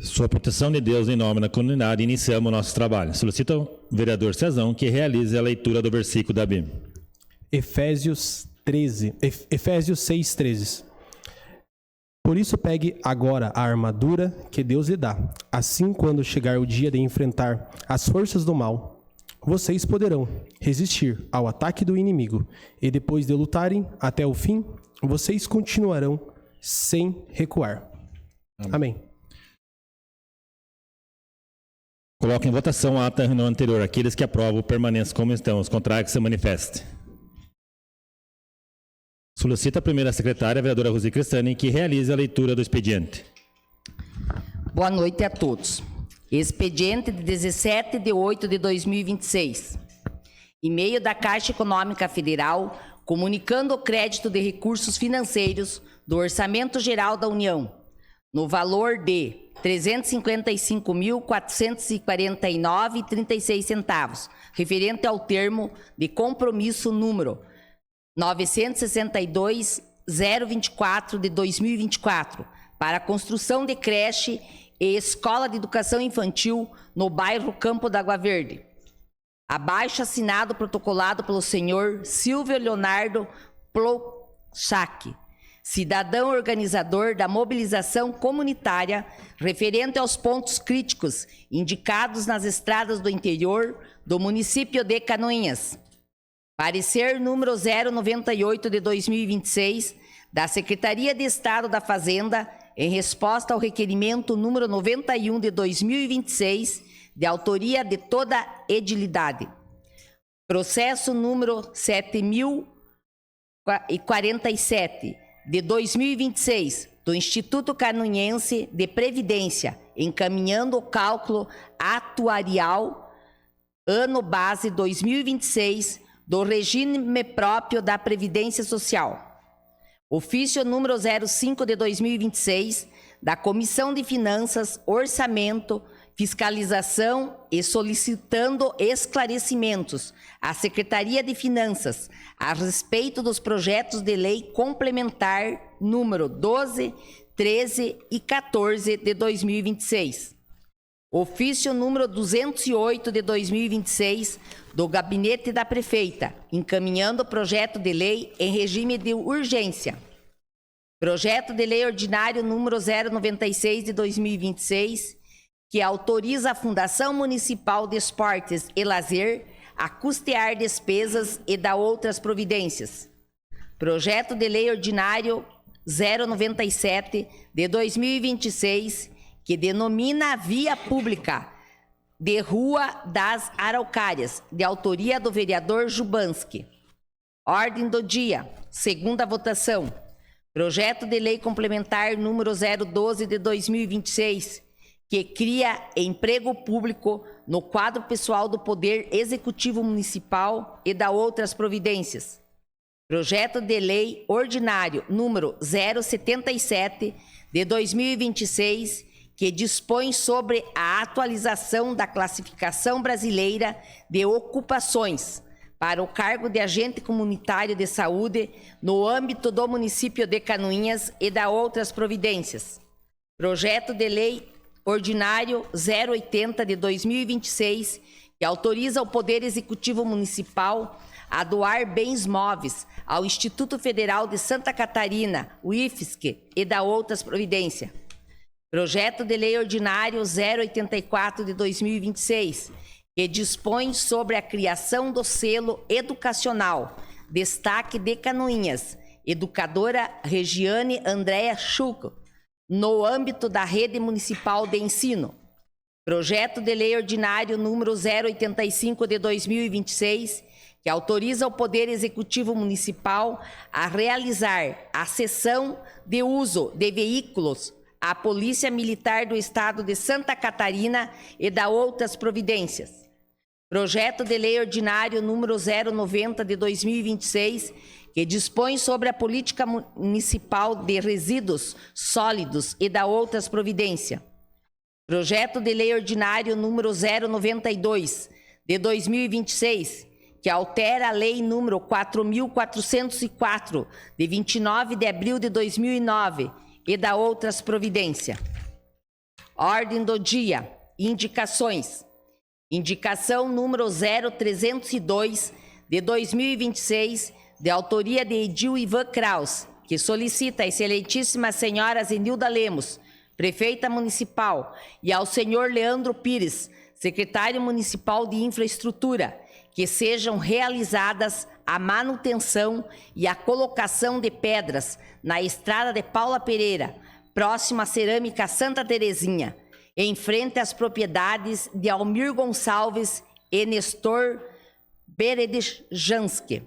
Sua proteção de Deus em nome da comunidade, iniciamos o nosso trabalho. Solicito ao vereador Cezão que realize a leitura do versículo da Bíblia. Efésios 6:13. Por isso pegue agora a armadura que Deus lhe dá. Assim, quando chegar o dia de enfrentar as forças do mal, vocês poderão resistir ao ataque do inimigo. E depois de lutarem até o fim, vocês continuarão sem recuar. Amém. Coloque em votação a ata da reunião anterior. Aqueles que aprovam permaneçam como estão. Os contrários que se manifestem. Solicita a primeira secretária, a vereadora Rosi Cristani, que realize a leitura do expediente. Boa noite a todos. Expediente de 17/8/2026. E-mail da Caixa Econômica Federal comunicando o crédito de recursos financeiros do Orçamento Geral da União, no valor de R$ 355.449,36, referente ao termo de compromisso número 962.024 de 2024, para a construção de creche e escola de educação infantil no bairro Campo da Água Verde. Abaixo assinado protocolado pelo senhor Silvio Leonardo Plouchak, cidadão organizador da mobilização comunitária referente aos pontos críticos indicados nas estradas do interior do município de Canoinhas. Parecer número 098 de 2026 da Secretaria de Estado da Fazenda em resposta ao requerimento número 91 de 2026 de autoria de toda a edilidade. Processo número 7047 de 2026 do Instituto Canoinhense de Previdência, encaminhando o cálculo atuarial ano base 2026 do regime próprio da Previdência Social. Ofício número 05 de 2026 da Comissão de Finanças, Orçamento, Fiscalização e solicitando esclarecimentos à Secretaria de Finanças a respeito dos projetos de lei complementar número 12, 13 e 14 de 2026. Ofício número 208 de 2026 do Gabinete da Prefeita, encaminhando o projeto de lei em regime de urgência. Projeto de lei ordinário número 096 de 2026, que autoriza a Fundação Municipal de Esportes e Lazer a custear despesas e dar outras providências. Projeto de lei ordinário 097 de 2026, que denomina a via pública de Rua das Araucárias, de autoria do vereador Jubanski. Ordem do dia, segunda votação. Projeto de lei complementar número 012 de 2026, que cria emprego público no quadro pessoal do Poder Executivo Municipal e dá outras providências. Projeto de lei ordinário número 077 de 2026, que dispõe sobre a atualização da classificação brasileira de ocupações para o cargo de agente comunitário de saúde no âmbito do município de Canoinhas e dá outras providências. Projeto de lei ordinário 080 de 2026, que autoriza o Poder Executivo Municipal a doar bens móveis ao Instituto Federal de Santa Catarina, o IFSC, e dá outras providências. Projeto de lei ordinário 084 de 2026, que dispõe sobre a criação do selo educacional Destaque de Canoinhas, educadora Regiane Andréa Chuco, no âmbito da Rede Municipal de Ensino. Projeto de lei ordinário número 085 de 2026, que autoriza o Poder Executivo Municipal a realizar a cessão de uso de veículos à Polícia Militar do Estado de Santa Catarina e dá outras providências. Projeto de lei ordinário número 090 de 2026, que dispõe sobre a política municipal de resíduos sólidos e dá outras providências. Projeto de lei ordinário número 092 de 2026, que altera a lei número 4.404 de 29 de abril de 2009 e dá outras providências. Ordem do dia. Indicações. Indicação número 0302 de 2026, de autoria de Edil Ivan Kraus, que solicita a excelentíssima senhora Zenilda Lemos, prefeita municipal, e ao senhor Leandro Pires, secretário municipal de infraestrutura, que sejam realizadas a manutenção e a colocação de pedras na estrada de Paula Pereira, próximo à Cerâmica Santa Terezinha, em frente às propriedades de Almir Gonçalves e Nestor Beredejanski.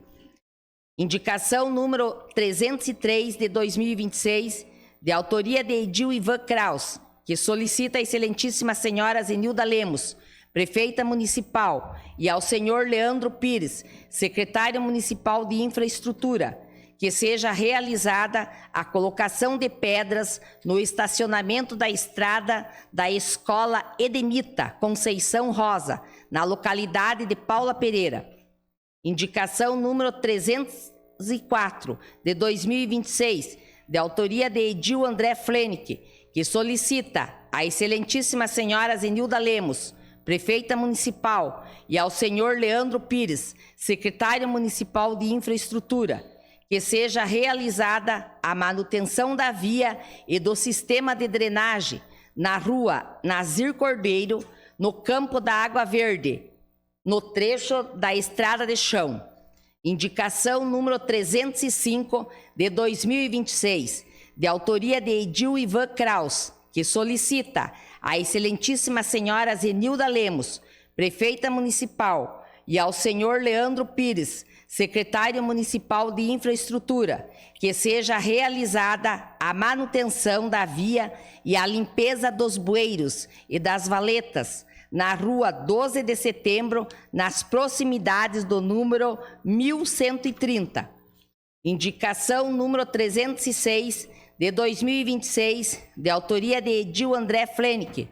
Indicação número 303 de 2026, de autoria de Edil Ivan Kraus, que solicita a excelentíssima senhora Zenilda Lemos, prefeita municipal, e ao senhor Leandro Pires, secretário municipal de infraestrutura, que seja realizada a colocação de pedras no estacionamento da estrada da Escola Edemita Conceição Rosa, na localidade de Paula Pereira. Indicação número 304 de 2026, de autoria de Edil André Flenick, que solicita à excelentíssima senhora Zenilda Lemos, prefeita municipal, e ao senhor Leandro Pires, secretário municipal de infraestrutura, que seja realizada a manutenção da via e do sistema de drenagem na rua Nazir Cordeiro, no campo da Água Verde, no trecho da estrada de chão. Indicação número 305 de 2026, de autoria de Edil Ivan Kraus, que solicita à excelentíssima senhora Zenilda Lemos, prefeita municipal, e ao senhor Leandro Pires, secretário municipal de infraestrutura, que seja realizada a manutenção da via e a limpeza dos bueiros e das valetas na rua 12 de setembro, nas proximidades do número 1130. Indicação número 306 de 2026, de autoria de Edil André Flenick,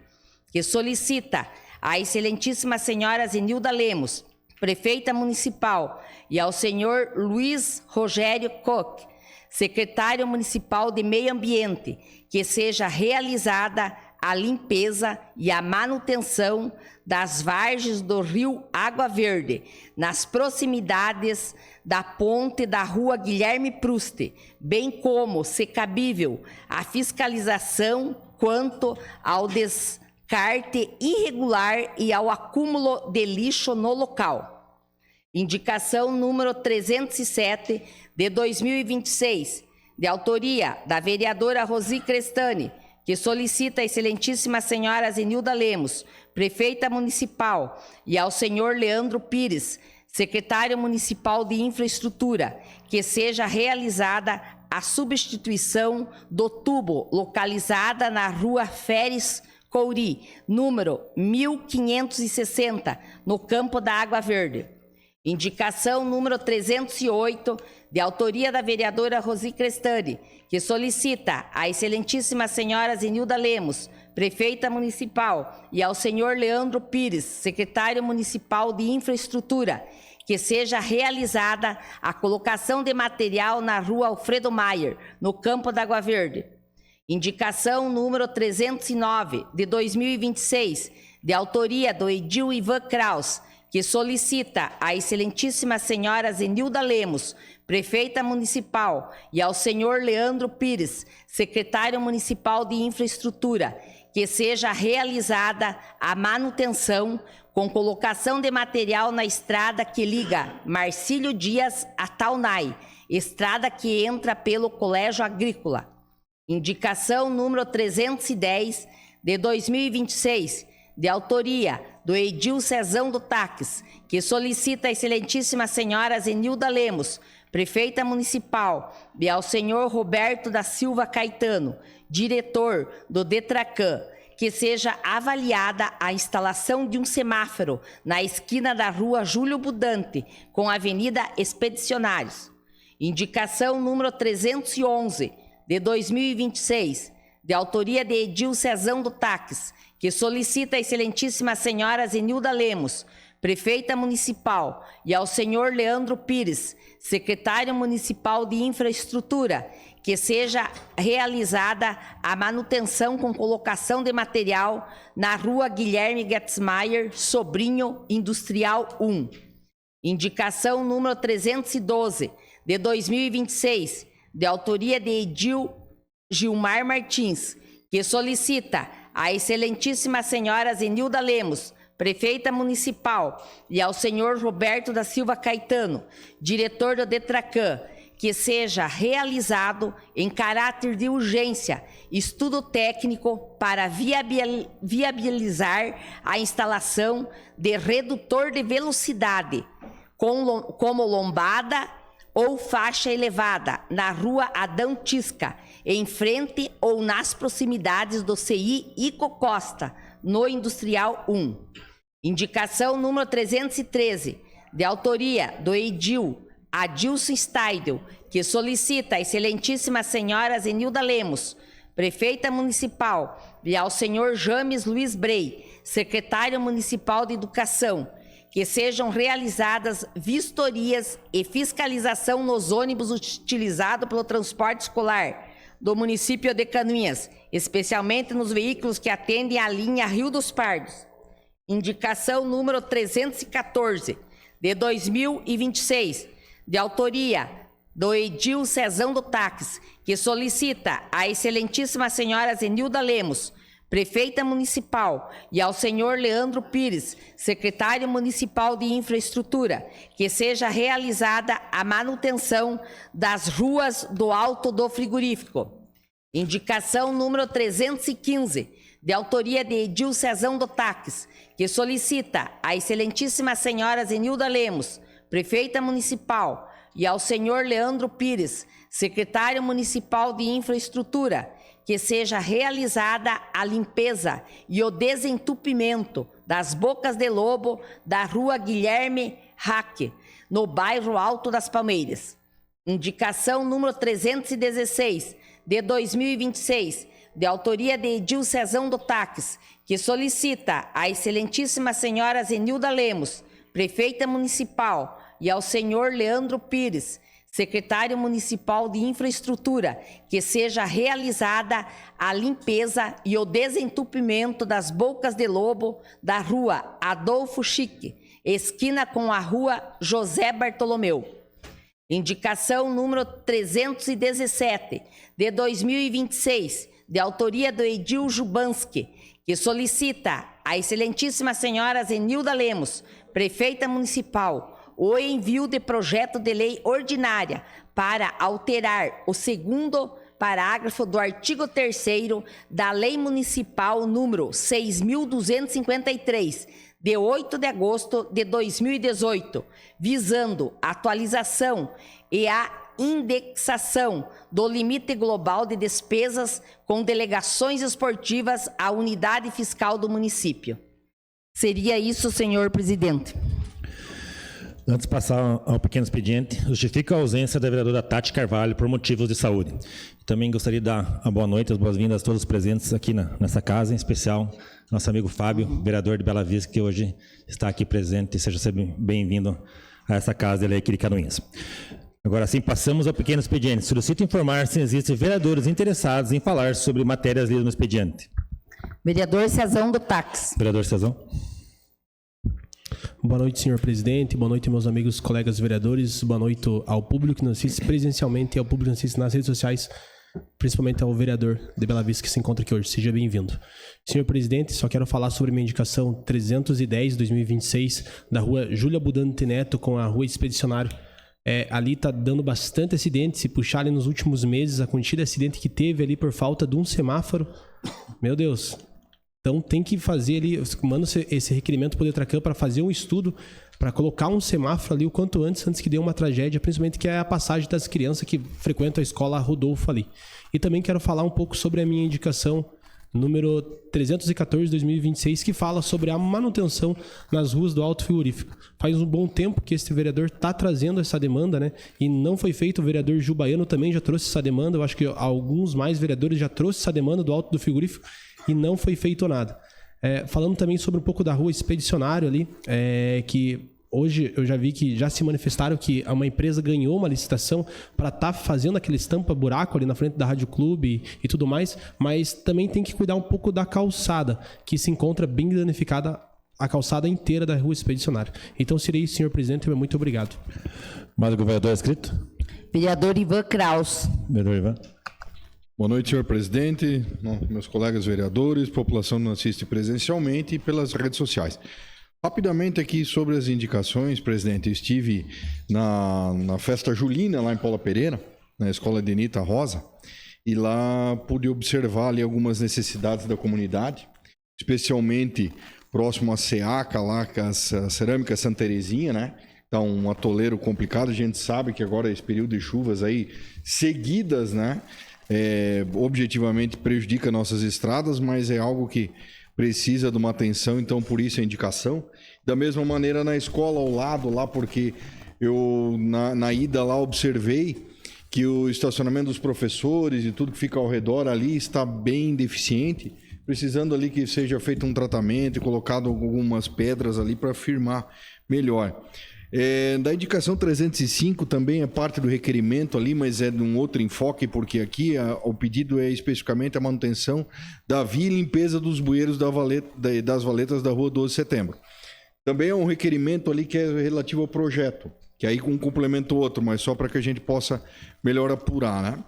que solicita à excelentíssima senhora Zenilda Lemos, prefeita municipal, e ao senhor Luiz Rogério Koch, secretário municipal de Meio Ambiente, que seja realizada a limpeza e a manutenção das vargens do rio Água Verde, nas proximidades da ponte da rua Guilherme Proust, bem como, se cabível, a fiscalização quanto ao descarte irregular e ao acúmulo de lixo no local. Indicação número 307 de 2026, de autoria da vereadora Rosi Crestani, que solicita a excelentíssima senhora Zenilda Lemos, prefeita municipal, e ao senhor Leandro Pires, secretário municipal de infraestrutura, que seja realizada a substituição do tubo localizada na rua Feres Couri, número 1560, no campo da Água Verde. Indicação número 308, de autoria da vereadora Rosi Crestani, que solicita à excelentíssima senhora Zenilda Lemos, prefeita municipal, e ao senhor Leandro Pires, secretário municipal de infraestrutura, que seja realizada a colocação de material na rua Alfredo Maier, no campo da Água Verde. Indicação número 309, de 2026, de autoria do Edil Ivan Kraus, que solicita à excelentíssima senhora Zenilda Lemos, prefeita municipal, e ao senhor Leandro Pires, secretário municipal de infraestrutura, que seja realizada a manutenção com colocação de material na estrada que liga Marcílio Dias a Taunay, estrada que entra pelo Colégio Agrícola. Indicação número 310 de 2026, de autoria do Edil Cezão do Taques, que solicita a excelentíssima senhora Zenilda Lemos, prefeita municipal, e ao senhor Roberto da Silva Caetano, diretor do Detracan, que seja avaliada a instalação de um semáforo na esquina da rua Júlio Budante com a Avenida Expedicionários. Indicação número 311 de 2026, de autoria de Edil Cezão do Taques, que solicita a excelentíssima senhora Zenilda Lemos, prefeita municipal, e ao senhor Leandro Pires, secretário municipal de infraestrutura, que seja realizada a manutenção com colocação de material na rua Guilherme Getzmaier, Sobrinho, Industrial 1. Indicação número 312, de 2026, de autoria de Edil Gilmar Martins, que solicita à excelentíssima senhora Zenilda Lemos, prefeita municipal, e ao senhor Roberto da Silva Caetano, diretor do DETRACAN, que seja realizado em caráter de urgência estudo técnico para viabilizar a instalação de redutor de velocidade como lombada ou faixa elevada na rua Adão Tisca, em frente ou nas proximidades do CI Ico Costa, no Industrial 1. Indicação número 313, de autoria do Edil Adilson Steidel, que solicita à excelentíssima senhora Zenilda Lemos, prefeita municipal, e ao senhor James Luiz Brey, secretário municipal de Educação, que sejam realizadas vistorias e fiscalização nos ônibus utilizados pelo transporte escolar do município de Canoinhas, especialmente nos veículos que atendem à linha Rio dos Pardos. Indicação número 314, de 2026, de autoria do Edil Cezão do Táxi, que solicita à excelentíssima senhora Zenilda Lemos, prefeita municipal, e ao senhor Leandro Pires, secretário municipal de infraestrutura, que seja realizada a manutenção das ruas do Alto do Frigorífico. Indicação número 315, de autoria de Edil Cezão do Táxi, que solicita à excelentíssima senhora Zenilda Lemos, prefeita municipal, e ao senhor Leandro Pires, secretário municipal de infraestrutura, que seja realizada a limpeza e o desentupimento das bocas de lobo da rua Guilherme Hack, no bairro Alto das Palmeiras. Indicação número 316, de 2026, de autoria de Edil Cezão do Táxi, que solicita à excelentíssima senhora Zenilda Lemos, prefeita municipal, e ao senhor Leandro Pires, secretário municipal de infraestrutura, que seja realizada a limpeza e o desentupimento das bocas de lobo da rua Adolfo Chique, esquina com a rua José Bartolomeu. Indicação número 317, de 2026, de autoria do Edil Jubanski, que solicita à excelentíssima senhora Zenilda Lemos, prefeita municipal, o envio de projeto de lei ordinária para alterar o segundo parágrafo do artigo 3º da Lei Municipal número 6.253, de 8 de agosto de 2018, visando a atualização e a indexação do limite global de despesas com delegações esportivas à unidade fiscal do município. Seria isso, senhor presidente. Antes de passar ao pequeno expediente, justifica a ausência da vereadora Tati Carvalho por motivos de saúde. Também gostaria de dar a boa noite, as boas-vindas a todos os presentes aqui nessa casa, em especial nosso amigo Fábio, vereador de Bela Vista, que hoje está aqui presente. Seja sempre bem-vindo a essa casa de lei aqui de Canoinhas. Agora sim, passamos ao pequeno expediente. Solicito informar se existem vereadores interessados em falar sobre matérias lidas no expediente. Vereador Cezão do Táxi. Vereador Cezão. Boa noite, senhor presidente. Boa noite, meus amigos, colegas vereadores. Boa noite ao público que nos assiste presencialmente e ao público que nos assiste nas redes sociais, principalmente ao vereador de Bela Vista que se encontra aqui hoje. Seja bem-vindo. Senhor presidente, só quero falar sobre minha indicação 310/2026 da rua Júlia Budante Neto com a rua Expedicionário. Ali está dando bastante acidente. Se puxar ali nos últimos meses, a quantidade de acidente que teve ali por falta de um semáforo, meu Deus. Então tem que fazer ali, manda esse requerimento para o DETRACAN para fazer um estudo, para colocar um semáforo ali o quanto antes que dê uma tragédia, principalmente que é a passagem das crianças que frequentam a escola Rodolfo ali. E também quero falar um pouco sobre a minha indicação número 314/2026, que fala sobre a manutenção nas ruas do Alto Frigorífico. Faz um bom tempo que esse vereador está trazendo essa demanda, né? E não foi feito. O vereador Gil Baiano também já trouxe essa demanda. Eu acho que alguns mais vereadores já trouxeram essa demanda do Alto do Frigorífico e não foi feito nada. Falando também sobre um pouco da rua Expedicionário ali, que hoje eu já vi que já se manifestaram que uma empresa ganhou uma licitação para estar fazendo aquele estampa-buraco ali na frente da Rádio Clube e tudo mais, mas também tem que cuidar um pouco da calçada, que se encontra bem danificada, a calçada inteira da Rua Expedicionária. Então, seria isso, senhor presidente, muito obrigado. Mais o governador inscrito? Vereador Ivan Kraus. Vereador Ivan. Boa noite, senhor presidente, meus colegas vereadores, população que nos assiste presencialmente e pelas redes sociais. Rapidamente aqui sobre as indicações, presidente, eu estive na festa julina lá em Paula Pereira, na escola de Anita Rosa, e lá pude observar ali algumas necessidades da comunidade, especialmente próximo à SEACA, lá com a Cerâmica Santa Terezinha, né? Tá um atoleiro complicado, a gente sabe que agora esse período de chuvas aí seguidas, né? Objetivamente prejudica nossas estradas, mas é algo que precisa de uma atenção, então por isso a indicação. Da mesma maneira na escola ao lado lá, porque eu na ida lá observei que o estacionamento dos professores e tudo que fica ao redor ali está bem deficiente, precisando ali que seja feito um tratamento e colocado algumas pedras ali para firmar melhor. Da indicação 305 também é parte do requerimento ali, mas é de um outro enfoque, porque aqui o pedido é especificamente a manutenção da via e limpeza dos bueiros das valetas da rua 12 de setembro. Também é um requerimento ali que é relativo ao projeto, que aí um complementa o outro, mas só para que a gente possa melhor apurar, né?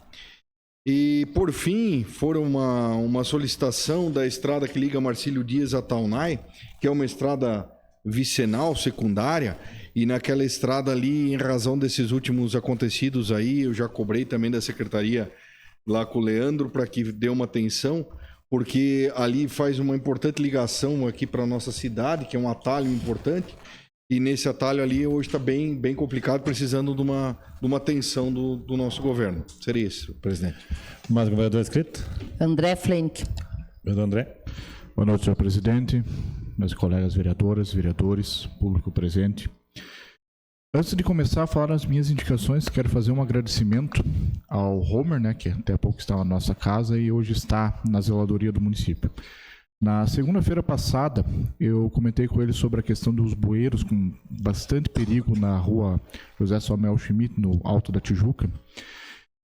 E, por fim, foram uma solicitação da estrada que liga Marcílio Dias a Taunay, que é uma estrada vicinal, secundária, e naquela estrada ali, em razão desses últimos acontecidos aí, eu já cobrei também da secretaria lá com o Leandro para que dê uma atenção, porque ali faz uma importante ligação aqui para a nossa cidade, que é um atalho importante, e nesse atalho ali hoje está bem complicado, precisando de uma atenção do nosso governo. Seria isso, presidente. Mais o governador inscrito? André Flenck. Vereador André. Boa noite, senhor presidente, meus colegas vereadoras, vereadores, público presente. Antes de começar a falar as minhas indicações, quero fazer um agradecimento ao Homer, né, que até há pouco estava na nossa casa e hoje está na zeladoria do município. Na segunda-feira passada, eu comentei com ele sobre a questão dos bueiros com bastante perigo na rua José Samuel Schmidt, no Alto da Tijuca.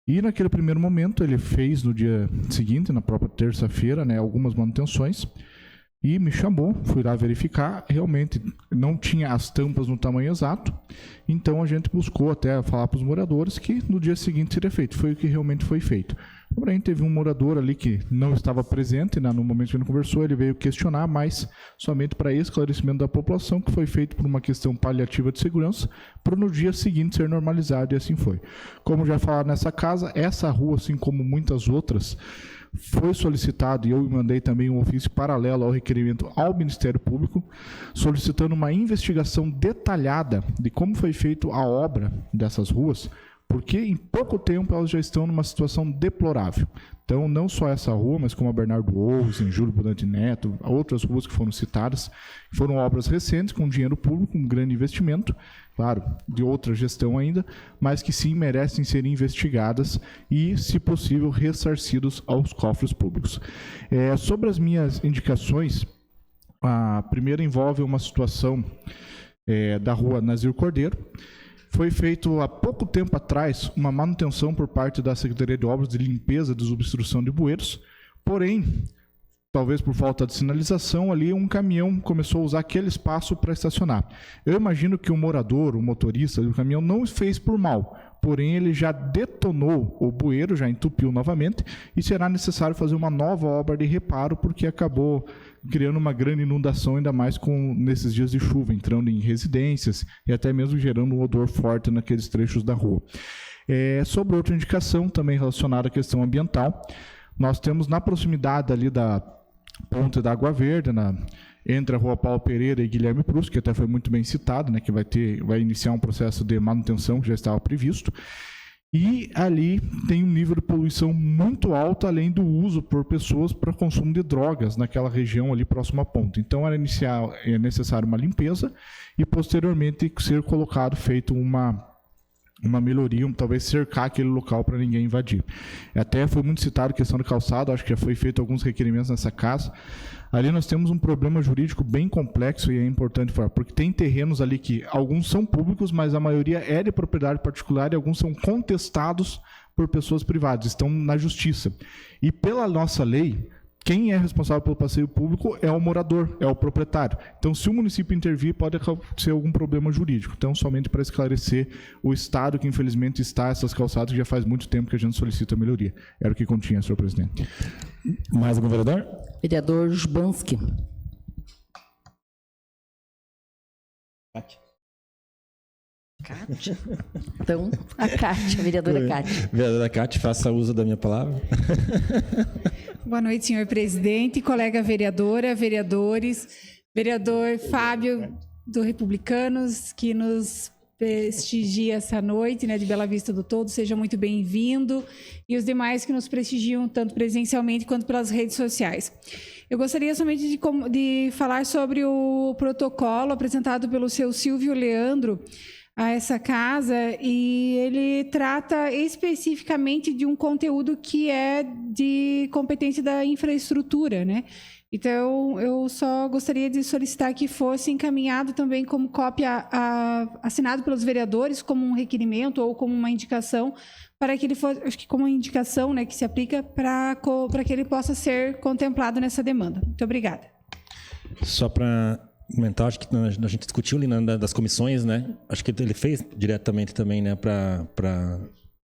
E naquele primeiro momento, ele fez no dia seguinte, na própria terça-feira, né, algumas manutenções. E me chamou, fui lá verificar, realmente não tinha as tampas no tamanho exato, então a gente buscou até falar para os moradores que no dia seguinte seria feito, foi o que realmente foi feito. Porém, teve um morador ali que não estava presente, né, no momento que a gente conversou, ele veio questionar, mas somente para esclarecimento da população, que foi feito por uma questão paliativa de segurança, para no dia seguinte ser normalizado, e assim foi. Como já falaram nessa casa, essa rua, assim como muitas outras, foi solicitado, e eu mandei também um ofício paralelo ao requerimento ao Ministério Público, solicitando uma investigação detalhada de como foi feita a obra dessas ruas, porque em pouco tempo elas já estão numa situação deplorável. Então, não só essa rua, mas como a Bernardo Ouros, em Júlio Budante Neto, outras ruas que foram citadas, foram obras recentes, com dinheiro público, um grande investimento, claro, de outra gestão ainda, mas que sim merecem ser investigadas e, se possível, ressarcidos aos cofres públicos. Sobre as minhas indicações, a primeira envolve uma situação da rua Nazir Cordeiro. Foi feito há pouco tempo atrás uma manutenção por parte da Secretaria de Obras de limpeza e desobstrução de bueiros, porém, talvez por falta de sinalização ali, um caminhão começou a usar aquele espaço para estacionar. Eu imagino que o morador, o motorista do caminhão não fez por mal, porém ele já detonou o bueiro, já entupiu novamente e será necessário fazer uma nova obra de reparo porque acabou criando uma grande inundação, ainda mais nesses dias de chuva, entrando em residências e até mesmo gerando um odor forte naqueles trechos da rua. Sobre outra indicação, também relacionada à questão ambiental, nós temos na proximidade ali da Ponte da Água Verde, entre a Rua Paulo Pereira e Guilherme Prus, que até foi muito bem citado, né, que vai iniciar um processo de manutenção que já estava previsto. E ali tem um nível de poluição muito alto, além do uso por pessoas para consumo de drogas naquela região ali próxima à ponte. Então é necessário uma limpeza e posteriormente ser feito uma uma melhoria, talvez cercar aquele local para ninguém invadir. Até foi muito citado a questão do calçado, acho que já foi feito alguns requerimentos nessa casa. Ali nós temos um problema jurídico bem complexo e é importante falar, porque tem terrenos ali que alguns são públicos, mas a maioria é de propriedade particular e alguns são contestados por pessoas privadas, estão na justiça. E pela nossa lei, quem é responsável pelo passeio público é o morador, é o proprietário. Então, se o município intervir, pode acontecer algum problema jurídico. Então, somente para esclarecer o estado que, infelizmente, está essas calçadas, que já faz muito tempo que a gente solicita melhoria. Era o que continha, senhor presidente. Mais algum vereador? Vereador Jubanski. Cátia? Então, a Cátia, a vereadora Cátia. Vereadora Cátia, faça uso da minha palavra. Boa noite, senhor presidente, colega vereadora, vereadores, vereador Fábio do Republicanos, que nos prestigia essa noite, né, de Bela Vista do Todo, seja muito bem-vindo, e os demais que nos prestigiam tanto presencialmente quanto pelas redes sociais. Eu gostaria somente de falar sobre o protocolo apresentado pelo seu Silvio Leandro a essa casa, e ele trata especificamente de um conteúdo que é de competência da infraestrutura, né? Então, eu só gostaria de solicitar que fosse encaminhado também como cópia, assinado pelos vereadores, como um requerimento ou como uma indicação, para que ele fosse, acho que como uma indicação, né, que se aplica para que ele possa ser contemplado nessa demanda. Muito obrigada. Só para comentar, acho que a gente discutiu ali das comissões, né? Acho que ele fez diretamente também, né, para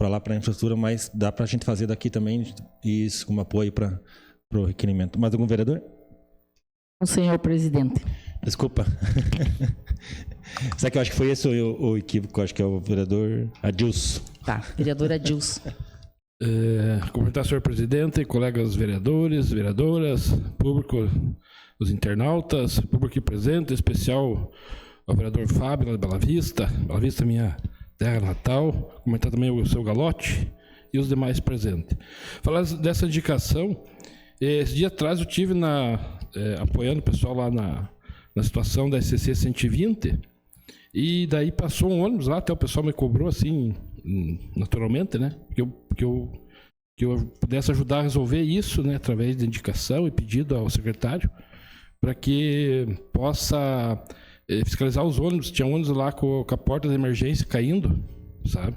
lá, para a infraestrutura, mas dá para a gente fazer daqui também, isso como apoio para o requerimento. Mais algum vereador? Senhor presidente. Desculpa. Será que eu acho que foi esse o equívoco? Acho que é o vereador Adilson. Tá, vereador Adilson. Cumprimentar o senhor presidente, colegas vereadores, vereadoras, público, os internautas, público aqui presente, em especial ao vereador Fábio, lá de Bela Vista, minha terra natal, cumprimentar também o seu Galote e os demais presentes. Falar dessa indicação, esse dia atrás eu tive apoiando o pessoal lá na situação da SCC 120, e daí passou um ônibus lá, até o pessoal me cobrou assim, naturalmente, né, que eu pudesse ajudar a resolver isso, né, através de indicação e pedido ao secretário, para que possa fiscalizar os ônibus. Tinha ônibus lá com a porta de emergência caindo, sabe?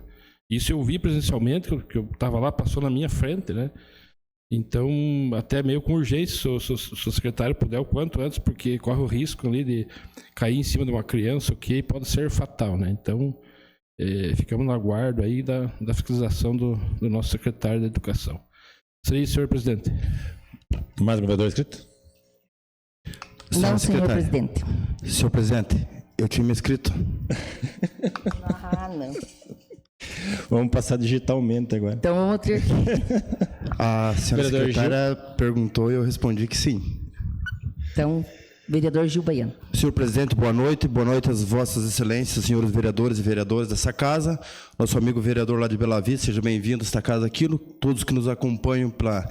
Isso eu vi presencialmente, que eu estava lá, passou na minha frente, né? Então, até meio com urgência, se o secretário puder o quanto antes, porque corre o risco ali de cair em cima de uma criança, ok, pode ser fatal, né? Então, ficamos no aguardo aí da fiscalização do nosso secretário da Educação. Seria isso, senhor presidente. Mais um vereador inscrito? Não, senhor presidente. Senhor presidente, eu tinha me inscrito. Não. Vamos passar digitalmente agora. Então, outro aqui. A senhora Vereador secretária perguntou e eu respondi que sim. Então, vereador Gil Baiano. Senhor presidente, boa noite às vossas excelências, senhores vereadores e vereadoras dessa casa. Nosso amigo vereador lá de Bela Vista, seja bem-vindo a esta casa aqui. Todos que nos acompanham pela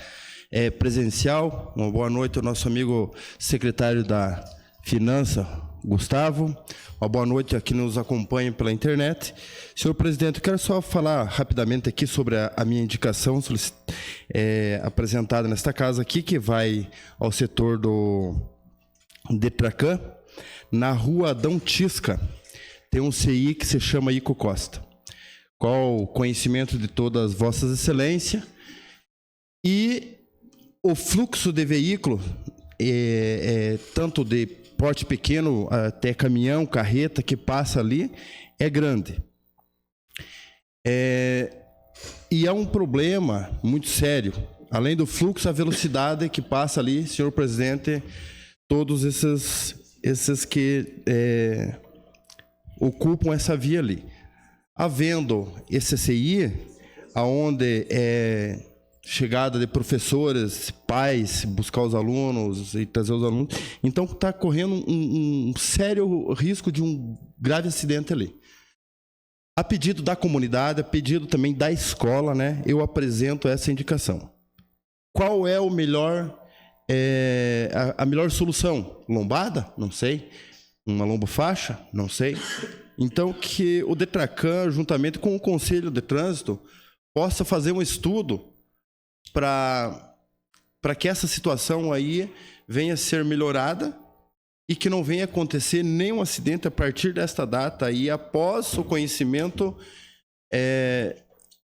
presencial. Uma boa noite ao nosso amigo secretário da Finança, Gustavo. Uma boa noite a quem nos acompanha pela internet. Senhor presidente, eu quero só falar rapidamente aqui sobre a minha indicação apresentada nesta casa aqui, que vai ao setor do Detracan. Na rua Adão Tisca, tem um CI que se chama Ico Costa. Qual o conhecimento de todas vossas excelências. E o fluxo de veículo, tanto de porte pequeno até caminhão, carreta, que passa ali, é grande. E é um problema muito sério. Além do fluxo, a velocidade que passa ali, senhor presidente, todos esses que ocupam essa via ali. Havendo esse CI, aonde chegada de professores, pais, buscar os alunos e trazer os alunos. Então, está correndo um sério risco de um grave acidente ali. A pedido da comunidade, a pedido também da escola, né, eu apresento essa indicação. Qual é o melhor, a melhor solução? Lombada? Não sei. Uma lombofaixa? Não sei. Então, que o DETRACAN, juntamente com o Conselho de Trânsito, possa fazer um estudo para que essa situação aí venha a ser melhorada e que não venha acontecer nenhum acidente a partir desta data aí, após o conhecimento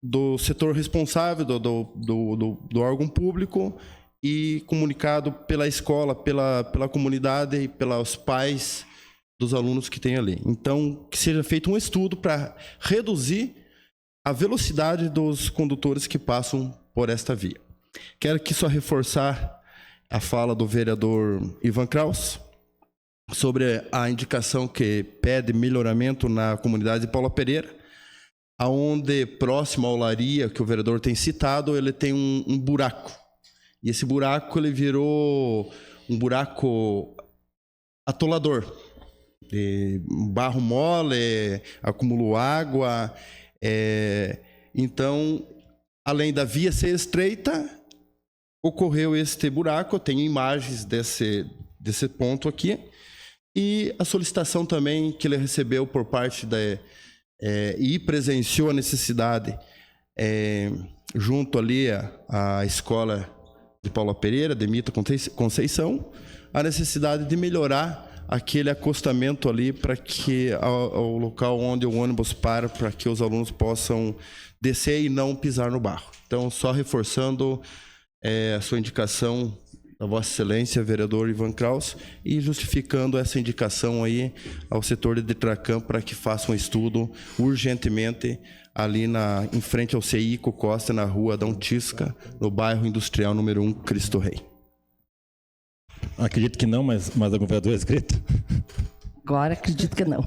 do setor responsável, do órgão público e comunicado pela escola, pela comunidade e pelos pais dos alunos que tem ali. Então, que seja feito um estudo para reduzir a velocidade dos condutores que passam por esta via. Quero aqui só reforçar a fala do vereador Ivan Kraus sobre a indicação que pede melhoramento na comunidade de Paula Pereira, aonde próximo ao Olaria, que o vereador tem citado, ele tem um buraco. E esse buraco ele virou um buraco atolador. Barro mole, acumulou água. Então, além da via ser estreita, ocorreu este buraco. Eu tenho imagens desse ponto aqui. E a solicitação também que ele recebeu por parte e presenciou a necessidade junto ali à escola de Paula Pereira, Demita Conceição, a necessidade de melhorar aquele acostamento ali para que ao local onde o ônibus para que os alunos possam descer e não pisar no barro. Então, só reforçando a sua indicação da Vossa Excelência, vereador Ivan Kraus, e justificando essa indicação aí ao setor de DETRACAN para que faça um estudo urgentemente ali em frente ao CICO Costa, na rua Dom Tisca, no bairro industrial número 1, Cristo Rei. Acredito que não, mas algum vereador é inscrito? Agora acredito que não.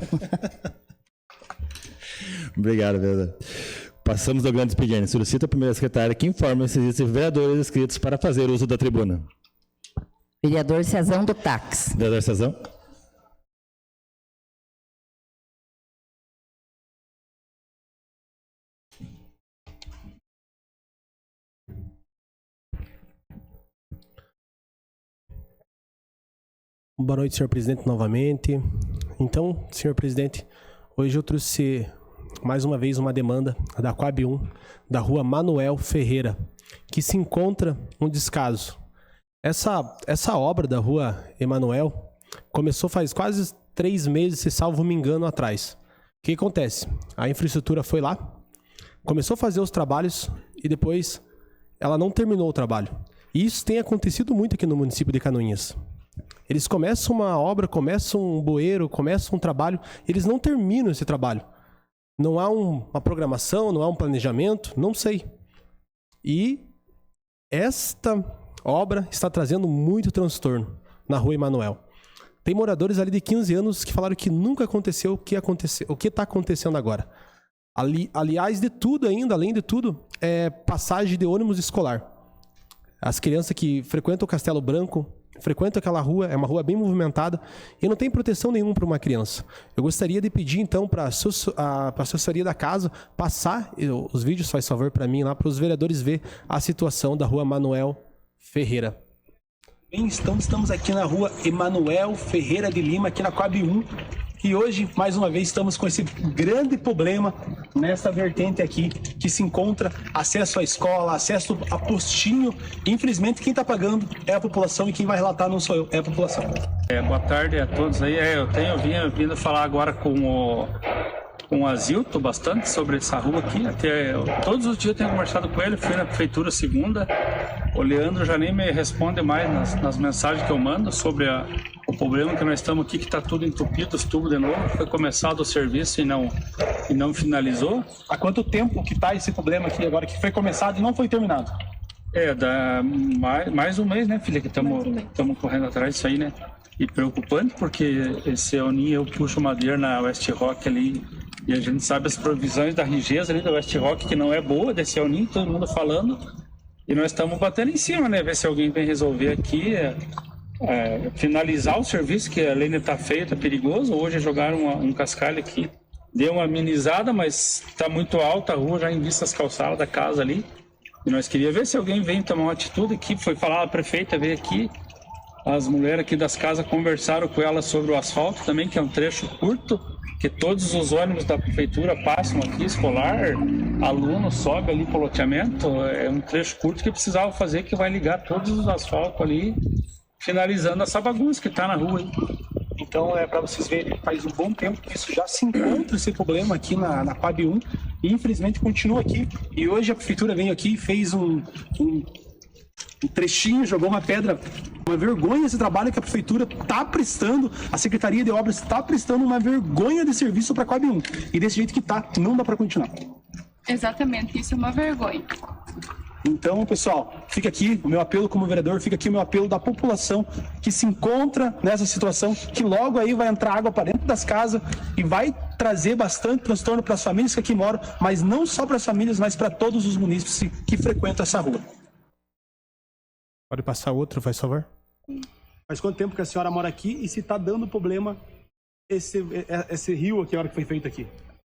Obrigado, vereador. Passamos ao grande expediente. Solicito a primeira secretária que informe se existem vereadores inscritos para fazer uso da tribuna. Vereador Cezão do Táxi. Vereador Cezão. Boa noite, senhor presidente, novamente. Então, senhor presidente, hoje eu trouxe mais uma vez uma demanda da Coab 1, da rua Manuel Ferreira, que se encontra um descaso. Essa obra da rua Emanuel começou faz quase 3 meses, se salvo me engano, atrás. O que acontece? A infraestrutura foi lá, começou a fazer os trabalhos e depois ela não terminou o trabalho. E isso tem acontecido muito aqui no município de Canoinhas. Eles começam uma obra, começam um bueiro, começam um trabalho, eles não terminam esse trabalho. Não há uma programação, não há um planejamento, não sei. E esta obra está trazendo muito transtorno na rua Emanuel. Tem moradores ali de 15 anos que falaram que nunca aconteceu o que está acontecendo agora. Aliás de tudo ainda, além de tudo, é passagem de ônibus escolar. As crianças que frequentam o Castelo Branco, frequentam aquela rua, é uma rua bem movimentada e não tem proteção nenhuma para uma criança. Eu gostaria de pedir então para a assessoria da casa passar os vídeos, faz favor para mim lá, para os vereadores ver a situação da rua Manuel Ferreira. Bem, então estamos aqui na rua Emanuel Ferreira de Lima, aqui na Coab 1, e hoje, mais uma vez, estamos com esse grande problema nessa vertente aqui, que se encontra acesso à escola, acesso a postinho. Infelizmente, quem está pagando é a população e quem vai relatar não sou eu, é a população. Boa tarde a todos aí. Eu vinha vindo falar agora com o Azilton bastante sobre essa rua aqui. Todos os dias eu tenho conversado com ele, fui na prefeitura segunda. O Leandro já nem me responde mais nas mensagens que eu mando sobre o problema que nós estamos aqui, que está tudo entupido, os tubos de novo. Foi começado o serviço e não finalizou. Há quanto tempo que está esse problema aqui agora, que foi começado e não foi terminado? Dá mais um mês, né, filha, que estamos correndo atrás disso aí, né? E preocupante, porque esse Oninho eu puxo madeira na West Rock ali, e a gente sabe as provisões da Rigesa ali da West Rock, que não é boa, desse Oninho, todo mundo falando, e nós estamos batendo em cima, né, ver se alguém vem resolver aqui, finalizar o serviço, que além de estar feio, está perigoso. Hoje jogaram um cascalho aqui, deu uma amenizada, mas está muito alta a rua, já em vista as calçadas da casa ali, e nós queríamos ver se alguém vem tomar uma atitude aqui. Foi falar, a prefeita veio aqui, as mulheres aqui das casas conversaram com ela sobre o asfalto também, que é um trecho curto, que todos os ônibus da prefeitura passam aqui, escolar, aluno sobe ali pro loteamento, é um trecho curto que precisava fazer, que vai ligar todos os asfaltos ali, finalizando essa bagunça que tá na rua aí. Então, para vocês verem, faz um bom tempo que isso já se encontra, esse problema aqui na Coab 1, e infelizmente continua aqui. E hoje a prefeitura veio aqui e fez um trechinho, jogou uma pedra. Uma vergonha esse trabalho que a prefeitura está prestando, a Secretaria de Obras está prestando uma vergonha de serviço para a Coab 1. E desse jeito que tá, não dá para continuar. Exatamente, isso é uma vergonha. Então, pessoal, fica aqui o meu apelo como vereador, fica aqui o meu apelo da população que se encontra nessa situação, que logo aí vai entrar água para dentro das casas e vai trazer bastante transtorno para as famílias que aqui moram, mas não só para as famílias, mas para todos os munícipes que frequentam essa rua. Pode passar outro, faz favor. Faz quanto tempo que a senhora mora aqui e se está dando problema esse rio aqui, a hora que foi feito aqui?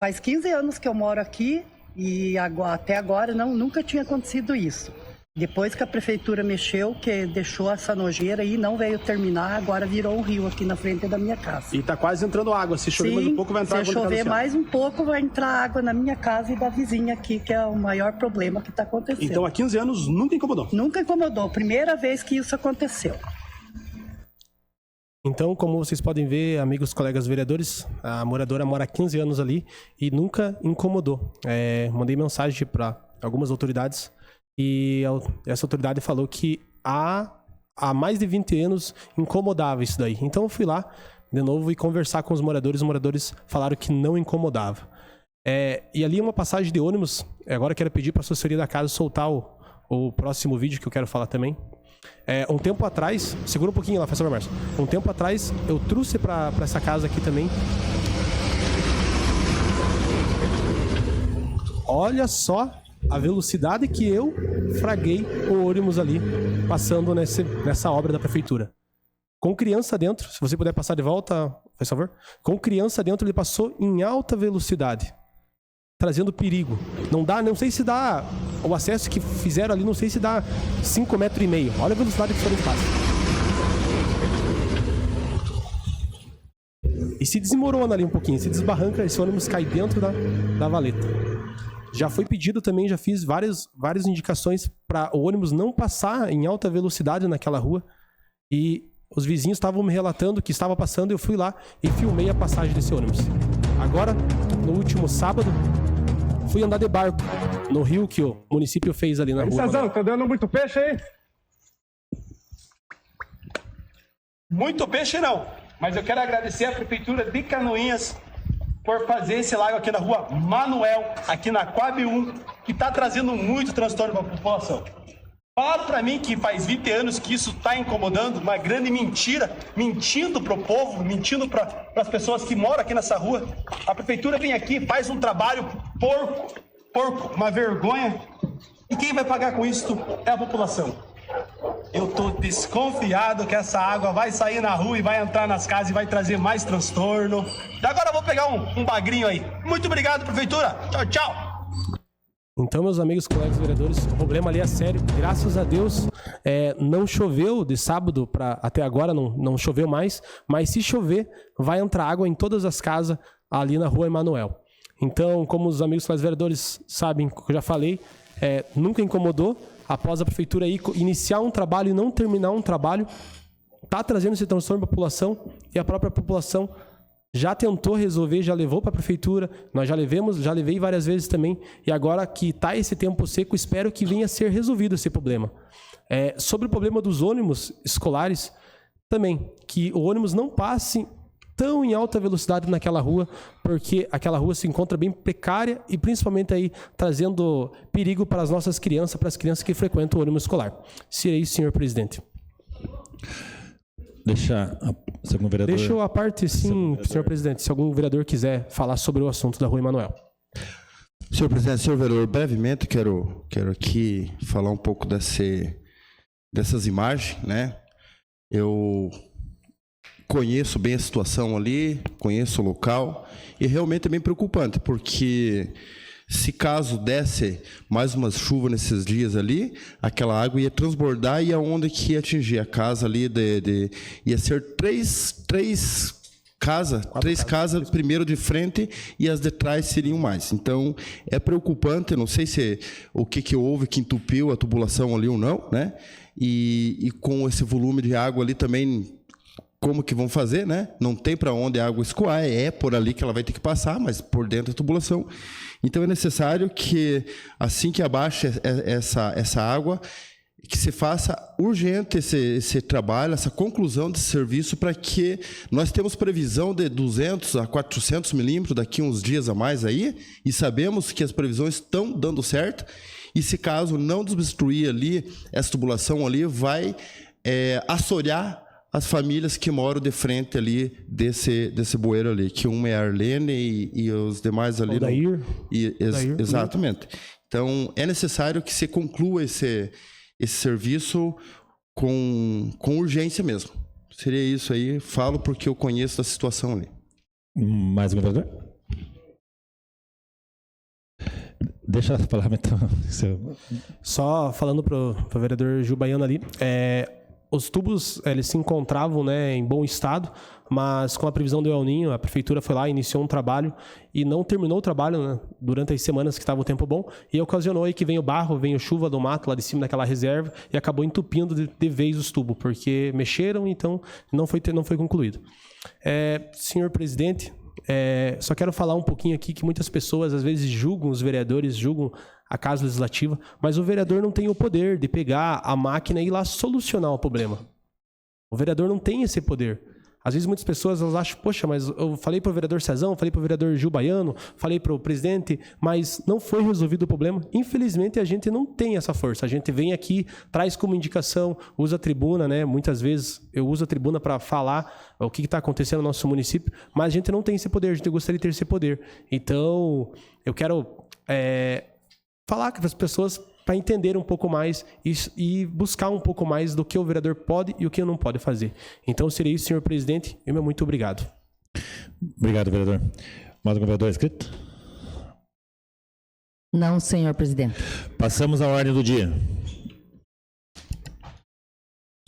Faz 15 anos que eu moro aqui e até agora nunca tinha acontecido isso. Depois que a prefeitura mexeu, que deixou essa nojeira e não veio terminar, agora virou um rio aqui na frente da minha casa. E está quase entrando água. Se chover mais um pouco, vai entrar água. Se chover mais um pouco, vai entrar água na minha casa e da vizinha aqui, que é o maior problema que está acontecendo. Então, há 15 anos, nunca incomodou? Nunca incomodou. Primeira vez que isso aconteceu. Então, como vocês podem ver, amigos, colegas vereadores, a moradora mora há 15 anos ali e nunca incomodou. Mandei mensagem para algumas autoridades e essa autoridade falou que há mais de 20 anos incomodava isso daí. Então eu fui lá de novo e conversar com os moradores falaram que não incomodava. E ali uma passagem de ônibus, agora eu quero pedir para a assessoria da casa soltar o próximo vídeo que eu quero falar também. Um tempo atrás, segura um pouquinho lá, faz favor, Márcio. Um tempo atrás eu trouxe para essa casa aqui também. Olha só a velocidade que eu fraguei o ônibus ali, passando nessa obra da prefeitura. Com criança dentro, se você puder passar de volta, faz favor. Com criança dentro, ele passou em alta velocidade, trazendo perigo. Não sei se dá, o acesso que fizeram ali, não sei se dá 5,5 metros. Olha a velocidade que o passa. E se desmorona ali um pouquinho, se desbarranca, esse ônibus cai dentro da valeta. Já foi pedido também, já fiz várias indicações para o ônibus não passar em alta velocidade naquela rua. E os vizinhos estavam me relatando que estava passando, eu fui lá e filmei a passagem desse ônibus. Agora, no último sábado, fui andar de barco no rio que o município fez ali na rua. Cezão, tá dando muito peixe aí? Muito peixe não, mas eu quero agradecer à Prefeitura de Canoinhas por fazer esse lago aqui na rua Manuel, aqui na Coab 1, que está trazendo muito transtorno para a população. Falaram para mim que faz 20 anos que isso está incomodando, uma grande mentira, mentindo para o povo, mentindo para as pessoas que moram aqui nessa rua. A prefeitura vem aqui, faz um trabalho porco, uma vergonha. E quem vai pagar com isso é a população. Eu estou desconfiado que essa água vai sair na rua e vai entrar nas casas e vai trazer mais transtorno. E agora eu vou pegar um bagrinho aí. Muito obrigado, prefeitura. Tchau, tchau. Então, meus amigos, colegas vereadores, o problema ali é sério. Graças a Deus, não choveu de sábado até agora, não choveu mais. Mas se chover, vai entrar água em todas as casas ali na rua Emanuel. Então, como os amigos colegas vereadores sabem, que eu já falei, nunca incomodou. Após a prefeitura aí iniciar um trabalho e não terminar um trabalho, está trazendo esse transtorno para a população e a própria população já tentou resolver, já levou para a prefeitura, nós já levei várias vezes também, e agora que está esse tempo seco, espero que venha a ser resolvido esse problema. Sobre o problema dos ônibus escolares, também, que o ônibus não passe tão em alta velocidade naquela rua, porque aquela rua se encontra bem precária e principalmente aí trazendo perigo para as nossas crianças, para as crianças que frequentam o ônibus escolar. Seria isso, senhor presidente. Deixa algum vereador... Deixa eu a parte, sim, senhor presidente, se algum vereador quiser falar sobre o assunto da rua Emanuel. Senhor presidente, senhor vereador, brevemente quero aqui falar um pouco dessas imagens, né? Eu conheço bem a situação ali, conheço o local e realmente é bem preocupante, porque se caso desse mais uma chuva nesses dias ali, aquela água ia transbordar e aonde que ia atingir a casa ali, ia ser três três casas, primeiro de frente e as de trás seriam mais. Então, é preocupante, não sei se o que houve que entupiu a tubulação ali ou não, né? E com esse volume de água ali também, como que vão fazer, né? Não tem para onde a água escoar, é por ali que ela vai ter que passar, mas por dentro da tubulação. Então, é necessário que, assim que abaixe essa água, que se faça urgente esse trabalho, essa conclusão desse serviço, para que nós temos previsão de 200 a 400 milímetros daqui uns dias a mais aí, e sabemos que as previsões estão dando certo, e se caso não desobstruir ali, essa tubulação ali vai assorear as famílias que moram de frente ali desse bueiro ali, que uma é a Arlene e os demais ali... Dair. Exatamente. Então, é necessário que se conclua esse serviço com urgência mesmo. Seria isso aí. Falo porque eu conheço a situação ali. Mais um vereador? Deixa ela falar, então. Só falando para o vereador Gil Baiano ali, os tubos eles se encontravam, né, em bom estado, mas com a previsão do El Niño, a prefeitura foi lá, iniciou um trabalho e não terminou o trabalho, né, durante as semanas que estava o tempo bom, e ocasionou aí que veio barro, veio chuva do mato lá de cima daquela reserva e acabou entupindo de vez os tubos, porque mexeram, então não foi concluído. Senhor presidente, só quero falar um pouquinho aqui que muitas pessoas às vezes julgam os vereadores, julgam a Casa Legislativa, mas o vereador não tem o poder de pegar a máquina e ir lá solucionar o problema. O vereador não tem esse poder. Às vezes muitas pessoas elas acham, poxa, mas eu falei para o vereador Cezão, falei para o vereador Gil Baiano, falei para o presidente, mas não foi resolvido o problema. Infelizmente a gente não tem essa força. A gente vem aqui, traz como indicação, usa a tribuna, né? Muitas vezes eu uso a tribuna para falar o que está acontecendo no nosso município, mas a gente não tem esse poder, a gente gostaria de ter esse poder. Então, eu quero falar com as pessoas para entender um pouco mais e buscar um pouco mais do que o vereador pode e o que não pode fazer. Então, seria isso, senhor presidente, e meu muito obrigado. Obrigado, vereador. Mais algum vereador inscrito? Não, senhor presidente. Passamos à ordem do dia.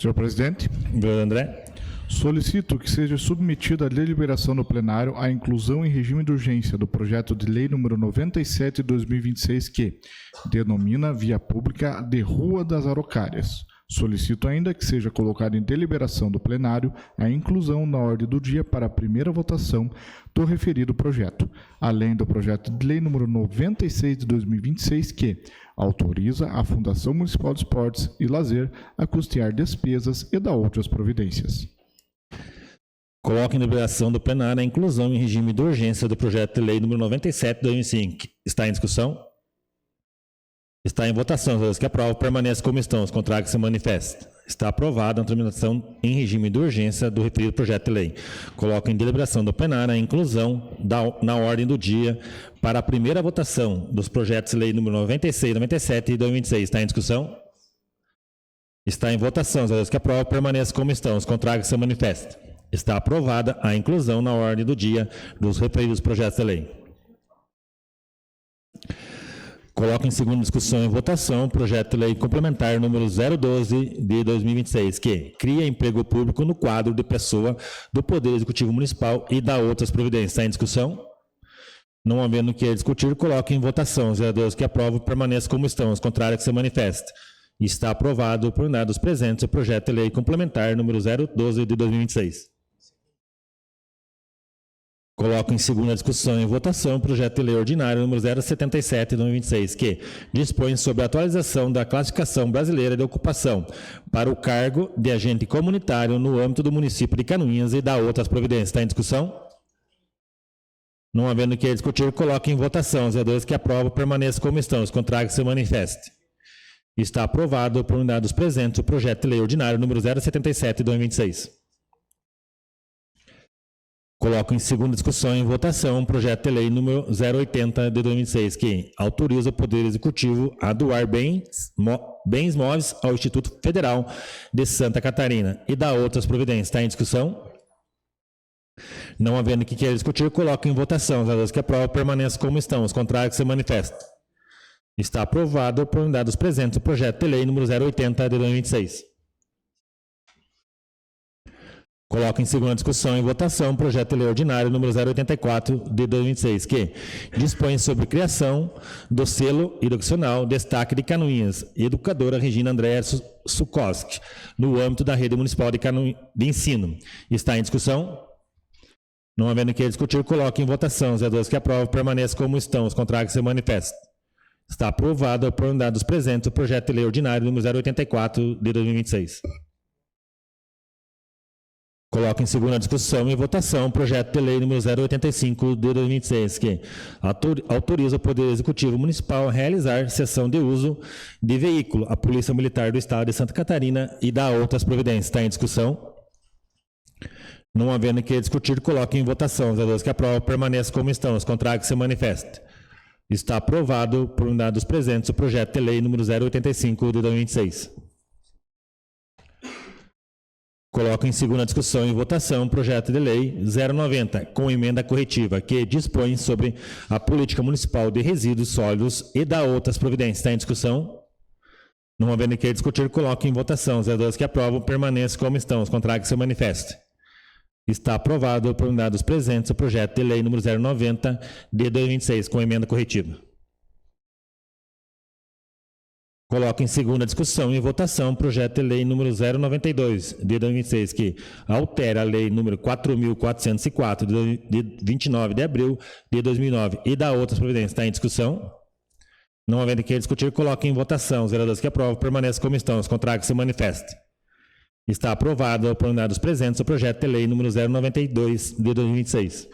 Senhor presidente, Vereador André. solicito que seja submetida à deliberação no plenário a inclusão em regime de urgência do projeto de lei número 97 de 2026 que denomina via pública de Rua das Araucárias. Solicito ainda que seja colocado em deliberação do plenário a inclusão na ordem do dia para a primeira votação do referido projeto, além do projeto de lei número 96 de 2026 que autoriza a Fundação Municipal de Esportes e Lazer a custear despesas e dar outras providências. Coloca em deliberação do plenário a inclusão em regime de urgência do projeto de lei número 97 de 2005. Está em discussão? Está em votação. Os que aprovam permaneçam como estão. Os contrários se manifestam. Está aprovada a tramitação em regime de urgência do referido projeto de lei. Coloca em deliberação do plenário a inclusão na ordem do dia para a primeira votação dos projetos de lei número 96, 97 e 2026. Está em discussão? Está em votação. Os que aprovam permaneçam como estão. Os contrários se manifestam. Está aprovada a inclusão na ordem do dia dos referidos projetos de lei. Coloco em segunda discussão e votação o projeto de lei complementar número 012 de 2026, que cria emprego público no quadro de pessoa do Poder Executivo Municipal e dá outras providências. Está em discussão? Não havendo que discutir, coloco em votação. Os vereadores que aprovam permaneçam como estão. Os contrários que se manifestem. Está aprovado por unanimidade dos presentes o projeto de lei complementar número 012 de 2026. Coloco em segunda discussão e votação o projeto de lei ordinário número 077 de 2026, que dispõe sobre a atualização da classificação brasileira de ocupação para o cargo de agente comunitário no âmbito do município de Canoinhas e dá outras providências. Está em discussão? Não havendo que discutir, coloco em votação. Os vereadores que aprovam permaneçam como estão. Os contrários se manifestem. Está aprovado por unanimidade dos presentes o projeto de lei ordinário número 077 de 2026. Coloco em segunda discussão e votação o projeto de lei número 080 de 2006, que autoriza o Poder Executivo a doar bens móveis ao Instituto Federal de Santa Catarina e dá outras providências. Está em discussão? Não havendo que queira discutir, coloco em votação. Os vereadores que aprovam permaneçam como estão. Os contrários se manifestam. Está aprovado por unanimidade dos presentes o projeto de lei número 080 de 2026. Coloco em segunda discussão e votação o projeto de lei ordinário número 084 de 2026, que dispõe sobre criação do selo educacional Destaque de Canoinhas, educadora Regina Andréa Sukoski, no âmbito da rede municipal de ensino. Está em discussão? Não havendo que discutir, coloque em votação. Os vereadores que aprovam permaneçam como estão. Os contrários se manifestam. Está aprovado por unidade dos presentes o projeto de lei ordinário número 084 de 2026. Coloco em segunda discussão e votação o projeto de lei número 085 de 2026, que autoriza o Poder Executivo Municipal a realizar cessão de uso de veículo à Polícia Militar do Estado de Santa Catarina e dá outras providências. Está em discussão? Não havendo que discutir, coloque em votação. Os vereadores que aprovam permaneçam como estão. Os contrários se manifestem. Está aprovado por unidade dos presentes o projeto de lei número 085 de 2026. Coloco em segunda discussão e votação o projeto de lei 090, com emenda corretiva, que dispõe sobre a política municipal de resíduos sólidos e dá outras providências. Está em discussão? Não havendo que discutir, coloque em votação. Os vereadores que aprovam permaneçam como estão. Os contrários se manifestem. Está aprovado por unidade dos presentes o projeto de lei número 090 de 2026, com emenda corretiva. Coloco em segunda discussão e votação o projeto de lei número 092 de 2026, que altera a lei número 4.404 de 29 de abril de 2009 e dá outras providências. Está em discussão? Não havendo que discutir, coloque em votação. Os vereadores que aprovam permaneçam como estão. Os contrários se manifestem. Está aprovado por unidade dos presentes o projeto de lei número 092 de 2026.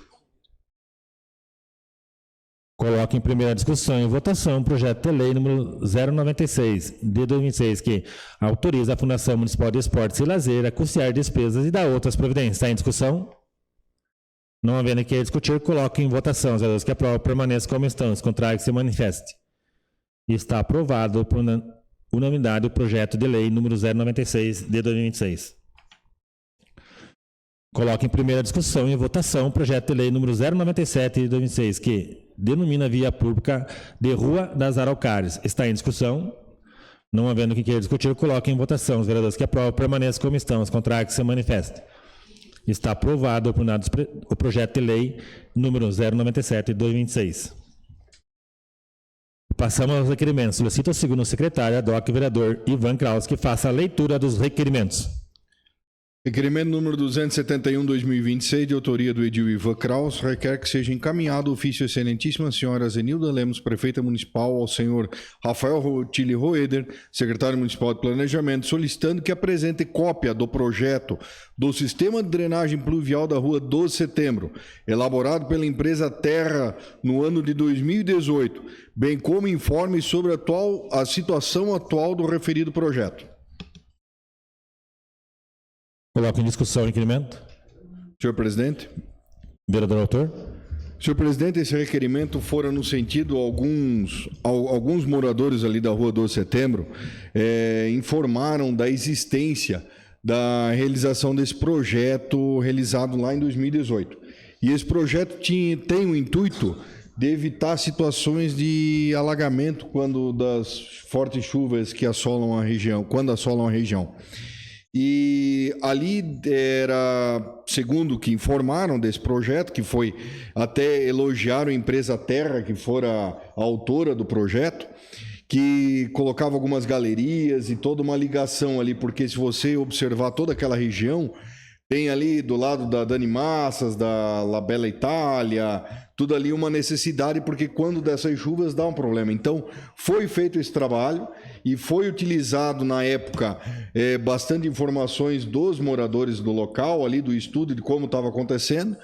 Coloco em primeira discussão e votação o projeto de lei número 096 de 2026, que autoriza a Fundação Municipal de Esportes e Lazer a custear despesas e dá outras providências. Está em discussão? Não havendo que discutir, coloque em votação. Os vereadores que aprovam permaneçam como estão. Os contrários se manifestem. Está aprovado por unanimidade o projeto de lei número 096 de 2026. Coloque em primeira discussão e votação o projeto de lei número 097 de 2026, que denomina via pública de Rua das Araucárias. Está em discussão? Não havendo que queira discutir, coloque em votação. Os vereadores que aprovam permaneçam como estão. Os contrários se manifestem. Está aprovado o projeto de lei número 097 de 2026. Passamos aos requerimentos. Solicito ao segundo secretário, ad hoc, vereador Ivan Kraus, que faça a leitura dos requerimentos. Requerimento número 271/2026, de autoria do edil Ivan Kraus, requer que seja encaminhado o ofício excelentíssima senhora Zenilda Lemos, prefeita municipal, ao senhor Rafael Rotili Roeder, secretário municipal de planejamento, solicitando que apresente cópia do projeto do sistema de drenagem pluvial da rua 12 de setembro, elaborado pela empresa Terra no ano de 2018, bem como informe sobre a situação atual do referido projeto. Coloco em discussão o requerimento. Senhor presidente. Vereador autor. Senhor presidente, esse requerimento fora no sentido, alguns moradores ali da rua 12 de setembro informaram da existência da realização desse projeto realizado lá em 2018. E esse projeto tem o intuito de evitar situações de alagamento quando das fortes chuvas que assolam a região, E ali era, segundo que informaram desse projeto, que foi até elogiaram a empresa Terra, que fora a autora do projeto, que colocava algumas galerias e toda uma ligação ali, porque se você observar toda aquela região, tem ali do lado da Dani Massas, da La Bella Itália, tudo ali uma necessidade, porque quando dessas chuvas dá um problema. Então, foi feito esse trabalho e foi utilizado na época bastante informações dos moradores do local, ali do estudo de como estava acontecendo.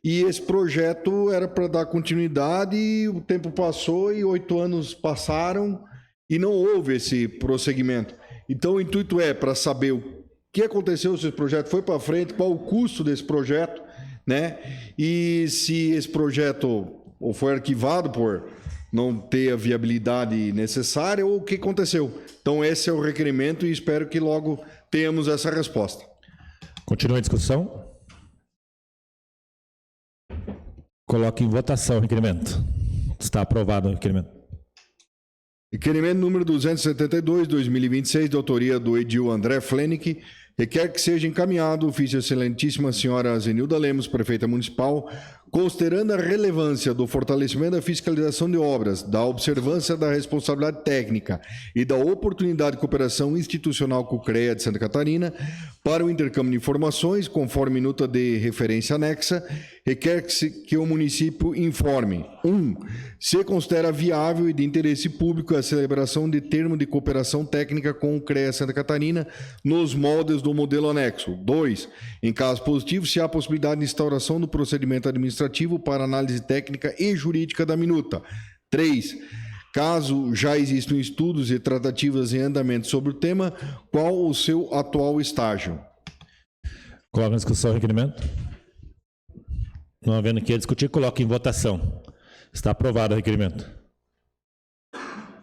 E esse projeto era para dar continuidade, e o tempo passou e 8 anos passaram e não houve esse prosseguimento. Então, o intuito é para saber o que aconteceu se esse projeto foi para frente, qual o custo desse projeto, né? E se esse projeto ou foi arquivado por não ter a viabilidade necessária ou o que aconteceu. Então esse é o requerimento e espero que logo tenhamos essa resposta. Continua a discussão. Coloque em votação o requerimento. Está aprovado o requerimento. Requerimento número 272, 2026, de autoria do Edil André Flenick, requer que seja encaminhado o ofício à excelentíssima senhora Zenilda Lemos, prefeita municipal, considerando a relevância do fortalecimento da fiscalização de obras, da observância da responsabilidade técnica e da oportunidade de cooperação institucional com o CREA de Santa Catarina para o intercâmbio de informações, conforme minuta de referência anexa, requer que o município informe: 1. Se considera viável e de interesse público a celebração de termo de cooperação técnica com o CREA Santa Catarina nos moldes do modelo anexo. 2. Em caso positivo, se há possibilidade de instauração do procedimento administrativo para análise técnica e jurídica da minuta. 3. Caso já existam estudos e tratativas em andamento sobre o tema, qual o seu atual estágio? Coloca em discussão o requerimento. Não havendo que discutir, coloque em votação. Está aprovado o requerimento.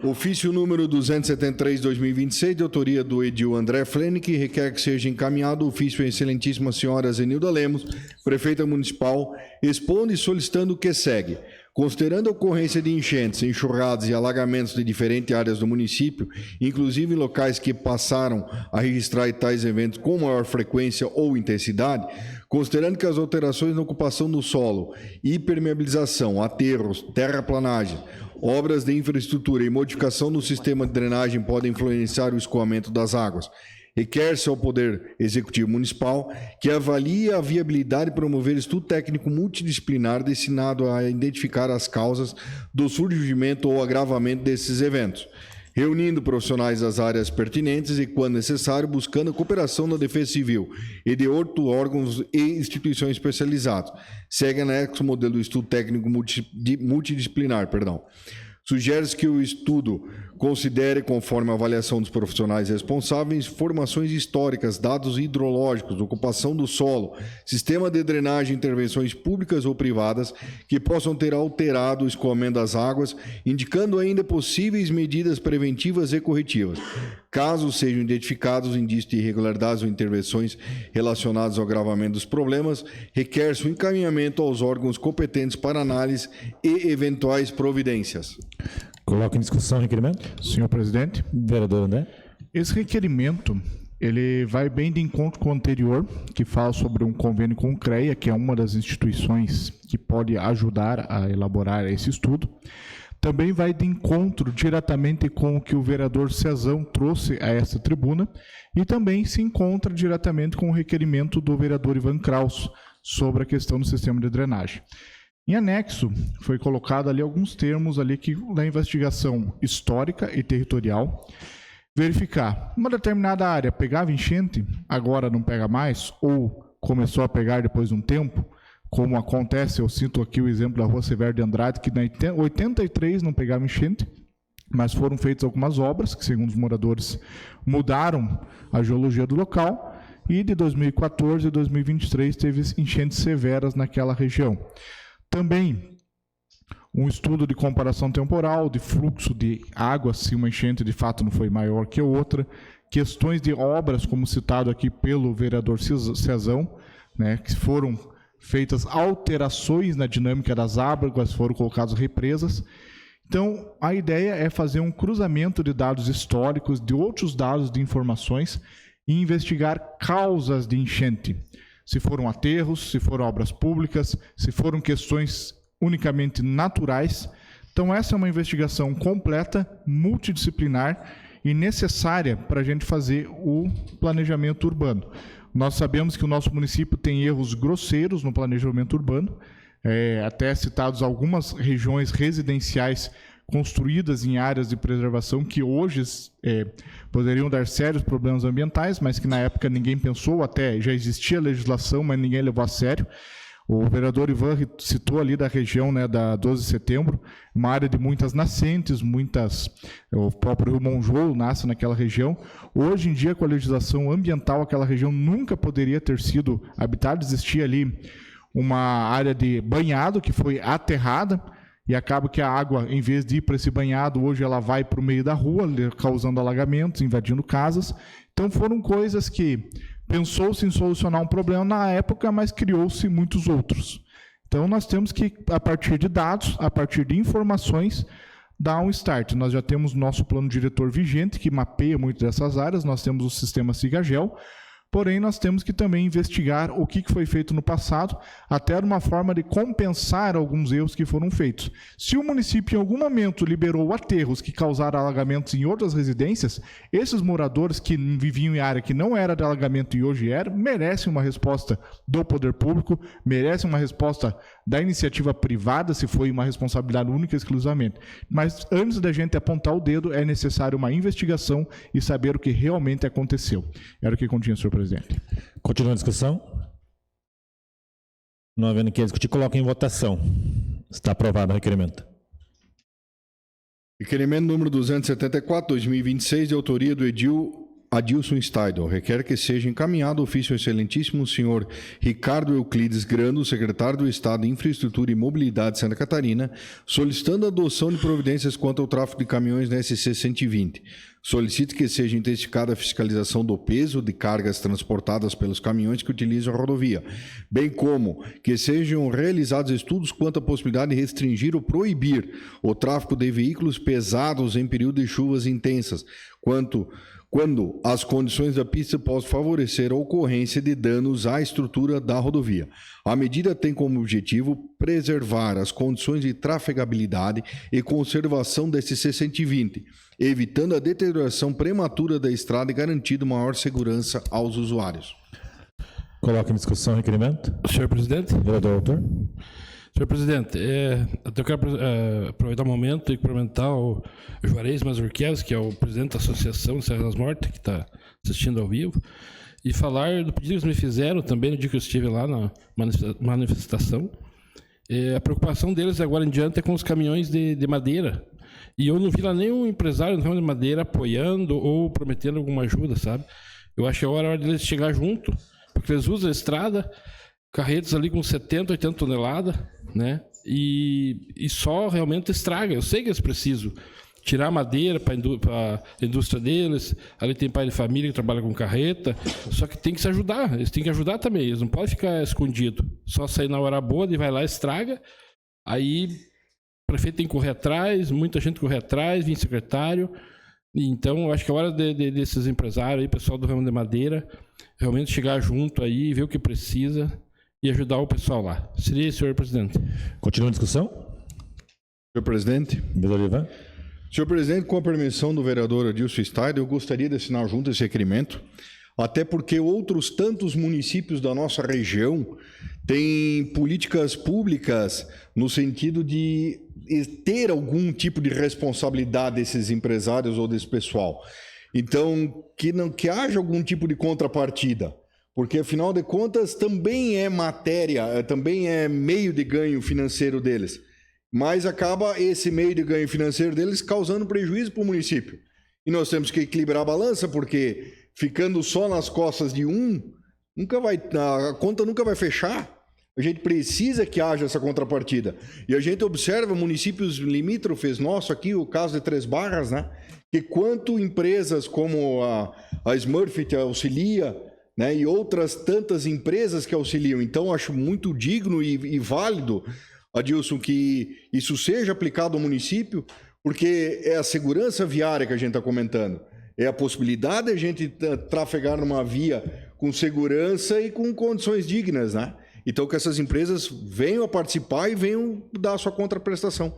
Ofício número 273, 2026, de autoria do Edil André Flenick, requer que seja encaminhado o ofício à excelentíssima senhora Zenilda Lemos, prefeita municipal, expondo e solicitando o que segue. Considerando a ocorrência de enchentes, enxurradas e alagamentos de diferentes áreas do município, inclusive em locais que passaram a registrar tais eventos com maior frequência ou intensidade, considerando que as alterações na ocupação do solo, hipermeabilização, aterros, terraplanagem, obras de infraestrutura e modificação do sistema de drenagem podem influenciar o escoamento das águas, requer-se ao Poder Executivo Municipal que avalie a viabilidade de promover estudo técnico multidisciplinar destinado a identificar as causas do surgimento ou agravamento desses eventos, reunindo profissionais das áreas pertinentes e, quando necessário, buscando a cooperação da Defesa Civil e de outros órgãos e instituições especializados. Segue anexo o modelo do estudo técnico multidisciplinar. Sugere-se que o estudo considere, conforme a avaliação dos profissionais responsáveis, informações históricas, dados hidrológicos, ocupação do solo, sistema de drenagem, intervenções públicas ou privadas que possam ter alterado o escoamento das águas, indicando ainda possíveis medidas preventivas e corretivas. Caso sejam identificados indícios de irregularidades ou intervenções relacionadas ao agravamento dos problemas, requer-se o encaminhamento aos órgãos competentes para análise e eventuais providências. Coloque em discussão o requerimento. Senhor presidente. Vereador André. Esse requerimento, ele vai bem de encontro com o anterior, que fala sobre um convênio com o CREA, que é uma das instituições que pode ajudar a elaborar esse estudo. Também vai de encontro diretamente com o que o vereador Cezão trouxe a esta tribuna e também se encontra diretamente com o requerimento do vereador Ivan Kraus sobre a questão do sistema de drenagem. Em anexo, foi colocado ali alguns termos ali que da investigação histórica e territorial, verificar uma determinada área pegava enchente, agora não pega mais, ou começou a pegar depois de um tempo, como acontece, eu cito aqui o exemplo da Rua Severo de Andrade, que em 83 não pegava enchente, mas foram feitas algumas obras que, segundo os moradores, mudaram a geologia do local, e de 2014 a 2023 teve enchentes severas naquela região. Também um estudo de comparação temporal, de fluxo de água, se uma enchente de fato não foi maior que outra, questões de obras, como citado aqui pelo vereador Cezão, né, que foram feitas alterações na dinâmica das águas, foram colocadas represas. Então, a ideia é fazer um cruzamento de dados históricos, de outros dados de informações e investigar causas de enchente. Se foram aterros, se foram obras públicas, se foram questões unicamente naturais. Então, essa é uma investigação completa, multidisciplinar e necessária para a gente fazer o planejamento urbano. Nós sabemos que o nosso município tem erros grosseiros no planejamento urbano, até citados algumas regiões residenciais construídas em áreas de preservação que hoje poderiam dar sérios problemas ambientais, mas que na época ninguém pensou, até já existia legislação, mas ninguém levou a sério. O vereador Ivan citou ali da região, né, da 12 de setembro, uma área de muitas nascentes, o próprio Rio Monjolo nasce naquela região. Hoje em dia, com a legislação ambiental, aquela região nunca poderia ter sido habitada, existia ali uma área de banhado que foi aterrada, e acaba que a água, em vez de ir para esse banhado, hoje ela vai para o meio da rua, causando alagamentos, invadindo casas. Então foram coisas que pensou-se em solucionar um problema na época, mas criou-se muitos outros. Então nós temos que, a partir de dados, a partir de informações, dar um start. Nós já temos nosso plano diretor vigente, que mapeia muito dessas áreas, nós temos o sistema Sigagel, porém nós temos que também investigar o que foi feito no passado, até de uma forma de compensar alguns erros que foram feitos. Se o município em algum momento liberou aterros que causaram alagamentos em outras residências, esses moradores que viviam em área que não era de alagamento e hoje era, merecem uma resposta do poder público, merecem uma resposta da iniciativa privada, se foi uma responsabilidade única e exclusivamente. Mas antes da gente apontar o dedo, é necessário uma investigação e saber o que realmente aconteceu. Era o que continha, senhor presidente. Continua a discussão. Não havendo que discutir, coloca em votação. Está aprovado o requerimento. Requerimento número 274, 2026, de autoria do Adilson Steidel. Requer que seja encaminhado o ofício ao excelentíssimo senhor Ricardo Euclides Grando, secretário do Estado de Infraestrutura e Mobilidade de Santa Catarina, solicitando a adoção de providências quanto ao tráfego de caminhões na SC 120. Solicito que seja intensificada a fiscalização do peso de cargas transportadas pelos caminhões que utilizam a rodovia, bem como que sejam realizados estudos quanto à possibilidade de restringir ou proibir o tráfego de veículos pesados em período de chuvas intensas, quando as condições da pista possam favorecer a ocorrência de danos à estrutura da rodovia. A medida tem como objetivo preservar as condições de trafegabilidade e conservação da SC 120, evitando a deterioração prematura da estrada e garantindo maior segurança aos usuários. Coloca em discussão o requerimento. Senhor presidente. Vereador autor. Senhor presidente, eu quero aproveitar o momento e cumprimentar o Juarez Mazurquias, que é o presidente da Associação de Serra das Mortes, que está assistindo ao vivo, e falar do pedido que eles me fizeram também no dia que eu estive lá na manifestação. A preocupação deles agora em diante é com os caminhões de madeira. E eu não vi lá nenhum empresário no ramo de madeira apoiando ou prometendo alguma ajuda, sabe? Eu acho que é hora deles chegar junto, porque eles usam a estrada, carretas ali com 70, 80 toneladas, né? E só realmente estraga. Eu sei que eles precisam tirar madeira para a indústria deles. Ali tem pai de família que trabalha com carreta. Só que tem que se ajudar. Eles têm que ajudar também. Eles não podem ficar escondidos. Só sair na hora boa e vai lá, estraga. Aí o prefeito tem que correr atrás, muita gente correr atrás, vem secretário. Então, eu acho que é hora desses empresários aí, pessoal do ramo de madeira, realmente chegar junto aí, ver o que precisa e ajudar o pessoal lá. Seria isso, senhor presidente. Continua a discussão. Senhor presidente. Vereador Ivan. Senhor presidente, com a permissão do vereador Adilson Steidel, eu gostaria de assinar junto esse requerimento, até porque outros tantos municípios da nossa região têm políticas públicas no sentido de ter algum tipo de responsabilidade desses empresários ou desse pessoal. Então, que haja algum tipo de contrapartida, porque, afinal de contas, também é matéria, também é meio de ganho financeiro deles, mas acaba esse meio de ganho financeiro deles causando prejuízo para o município. E nós temos que equilibrar a balança, porque ficando só nas costas de um, a conta nunca vai fechar. A gente precisa que haja essa contrapartida. E a gente observa municípios limítrofes, nosso aqui, o caso de Três Barras, né? Que quanto empresas como a Smurfit auxilia, né? E outras tantas empresas que auxiliam. Então, acho muito digno e válido, Adilson, que isso seja aplicado ao município, porque é a segurança viária que a gente está comentando. É a possibilidade de a gente trafegar numa via com segurança e com condições dignas, né? Então, que essas empresas venham a participar e venham dar a sua contraprestação.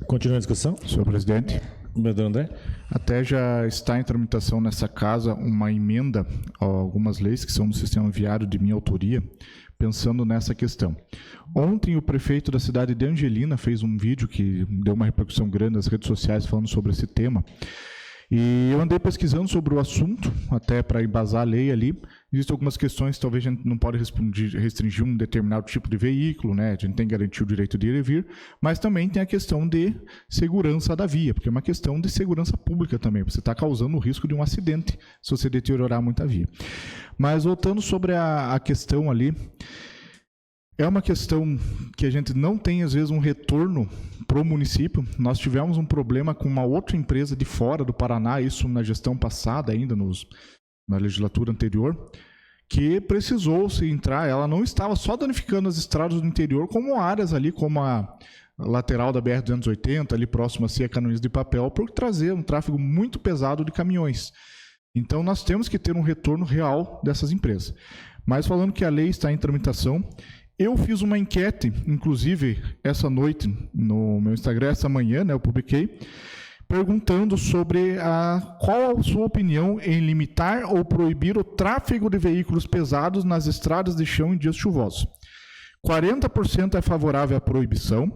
Continua a discussão. Senhor presidente. Vereador André. Até já está em tramitação nessa casa uma emenda a algumas leis que são do sistema viário de minha autoria, pensando nessa questão. Ontem o prefeito da cidade de Angelina fez um vídeo que deu uma repercussão grande nas redes sociais falando sobre esse tema. E eu andei pesquisando sobre o assunto, até para embasar a lei ali. Existem algumas questões que talvez a gente não pode restringir um determinado tipo de veículo, né? A gente tem que garantir o direito de ir e vir, mas também tem a questão de segurança da via, porque é uma questão de segurança pública também. Você está causando o risco de um acidente se você deteriorar muito a via. Mas voltando sobre a questão ali, é uma questão que a gente não tem, às vezes, um retorno para o município. Nós tivemos um problema com uma outra empresa de fora do Paraná, isso na gestão passada ainda, na legislatura anterior, que precisou se entrar. Ela não estava só danificando as estradas do interior, como áreas ali, como a lateral da BR-280, ali próximo a Cia Canoinhas de Papel, por trazer um tráfego muito pesado de caminhões. Então, nós temos que ter um retorno real dessas empresas. Mas falando que a lei está em tramitação, eu fiz uma enquete, inclusive, essa noite, no meu Instagram, essa manhã, né, eu publiquei, perguntando sobre qual a sua opinião em limitar ou proibir o tráfego de veículos pesados nas estradas de chão em dias chuvosos. 40% é favorável à proibição,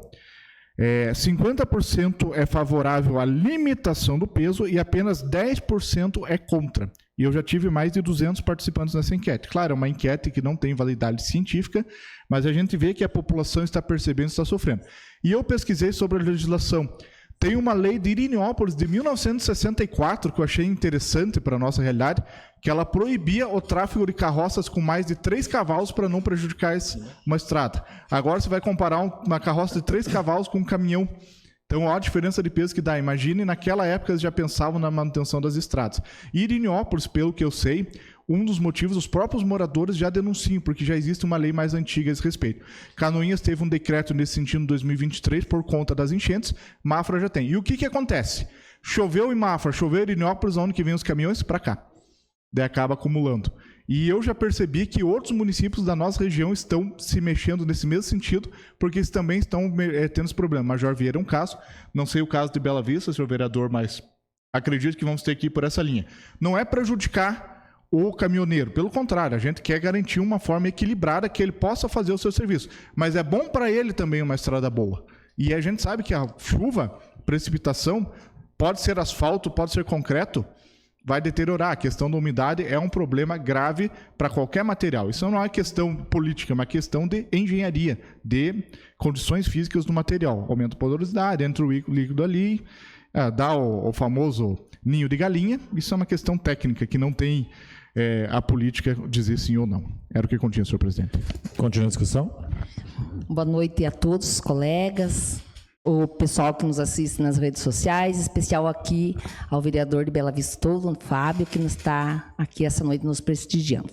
50% é favorável à limitação do peso e apenas 10% é contra. E eu já tive mais de 200 participantes nessa enquete. Claro, é uma enquete que não tem validade científica, mas a gente vê que a população está percebendo e está sofrendo. E eu pesquisei sobre a legislação. Tem uma lei de Irinópolis, de 1964, que eu achei interessante para a nossa realidade, que ela proibia o tráfego de carroças com mais de 3 cavalos para não prejudicar uma estrada. Agora você vai comparar uma carroça de 3 cavalos com um caminhão. Então, olha a diferença de peso que dá. Imagine, naquela época, eles já pensavam na manutenção das estradas. E Irinópolis, pelo que eu sei, um dos motivos, os próprios moradores já denunciam, porque já existe uma lei mais antiga a esse respeito. Canoinhas teve um decreto nesse sentido em 2023, por conta das enchentes, Mafra já tem. E o que acontece? Choveu em Mafra, choveu em Irinópolis, onde que vem os caminhões? Para cá. Daí acaba acumulando. E eu já percebi que outros municípios da nossa região estão se mexendo nesse mesmo sentido, porque eles também estão tendo esse problema. Major Vieira é um caso, não sei o caso de Bela Vista, senhor vereador, mas acredito que vamos ter que ir por essa linha. Não é prejudicar o caminhoneiro, pelo contrário, a gente quer garantir uma forma equilibrada que ele possa fazer o seu serviço, mas é bom para ele também uma estrada boa. E a gente sabe que a chuva, precipitação, pode ser asfalto, pode ser concreto, vai deteriorar. A questão da umidade é um problema grave para qualquer material. Isso não é questão política, é uma questão de engenharia, de condições físicas do material. Aumenta a porosidade, entra o líquido ali, dá o famoso ninho de galinha. Isso é uma questão técnica que não tem a política dizer sim ou não. Era o que continha, senhor presidente. Continua a discussão. Boa noite a todos os colegas, o pessoal que nos assiste nas redes sociais, em especial aqui ao vereador de Bela Vista todo, Fábio, que nos está aqui essa noite nos prestigiando.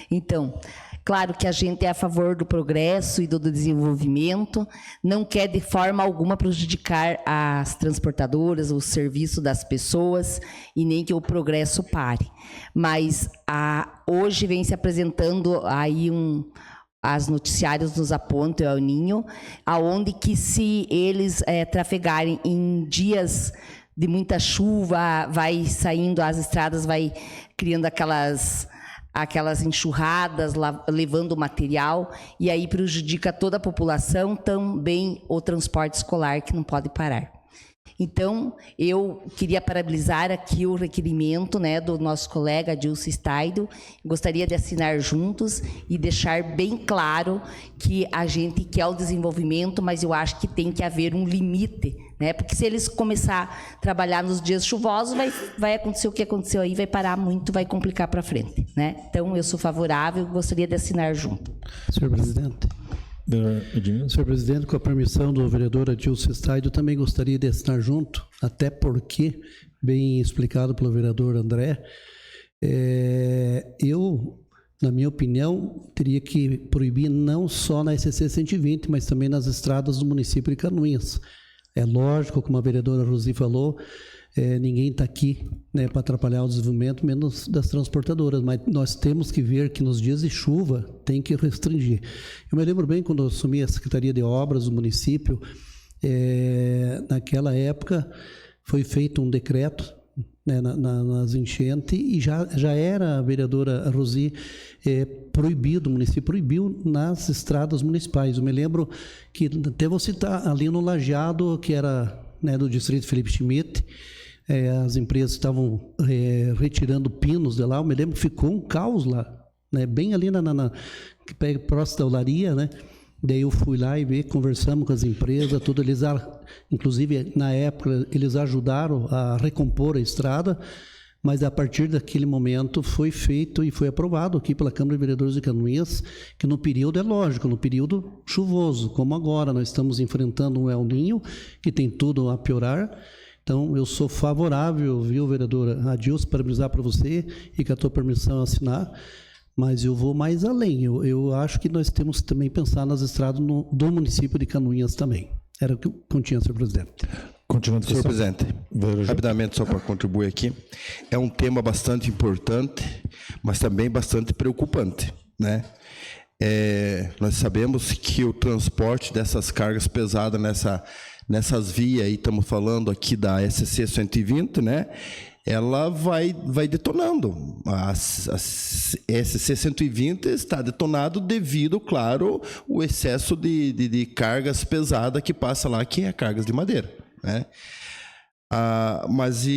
Então, claro que a gente é a favor do progresso e do desenvolvimento, não quer de forma alguma prejudicar as transportadoras, o serviço das pessoas e nem que o progresso pare. Mas hoje vem se apresentando aí as noticiários nos apontam, é o Ninho, aonde que se eles trafegarem em dias de muita chuva, vai saindo, as estradas vai criando aquelas enxurradas, levando material, e aí prejudica toda a população, também o transporte escolar, que não pode parar. Então, eu queria parabenizar aqui o requerimento, né, do nosso colega Adilson Staido. Gostaria de assinar juntos e deixar bem claro que a gente quer o desenvolvimento, mas eu acho que tem que haver um limite, né? Porque se eles começar a trabalhar nos dias chuvosos, vai acontecer o que aconteceu aí, vai parar muito, vai complicar para frente, né? Então, eu sou favorável, gostaria de assinar junto. Senhor presidente. Senhor presidente, com a permissão do vereador Adilson Staido, também gostaria de assinar junto, até porque, bem explicado pelo vereador André, eu, na minha opinião, teria que proibir não só na SCC 120, mas também nas estradas do município de Canoinhas. É lógico, como a vereadora Rosi falou, ninguém está aqui, né, para atrapalhar o desenvolvimento, menos das transportadoras, mas nós temos que ver que nos dias de chuva tem que restringir. Eu me lembro bem quando eu assumi a Secretaria de Obras do município, naquela época foi feito um decreto, né, nas enchentes, e já era a vereadora Rosi proibido, o município proibiu nas estradas municipais. Eu me lembro que, até vou citar, ali no Lajeado, que era, né, do distrito Felipe Schmidt, as empresas estavam retirando pinos de lá. Eu me lembro que ficou um caos lá, né, bem ali próximo da olaria, né? Daí eu fui lá e conversamos com as empresas, tudo. Eles, inclusive, na época, eles ajudaram a recompor a estrada, mas a partir daquele momento foi feito e foi aprovado aqui pela Câmara de Vereadores de Canoinhas, que no período, é lógico, no período chuvoso, como agora, nós estamos enfrentando um El Niño, que tem tudo a piorar. Então, eu sou favorável, viu, vereadora Adilson, parabenizar para você e com a tua permissão assinar, mas eu vou mais além. Eu acho que nós temos que também pensar nas estradas do município de Canoinhas também. Era o que eu tinha, senhor presidente. Continuando, Senhor presidente, rapidamente só para contribuir aqui, é um tema bastante importante, mas também bastante preocupante, né? Nós sabemos que o transporte dessas cargas pesadas nessas vias, aí estamos falando aqui da SC 120, né? Ela vai detonando. A SC 120 está detonado devido, claro, ao excesso de cargas pesadas que passa lá, que é cargas de madeira, né? Mas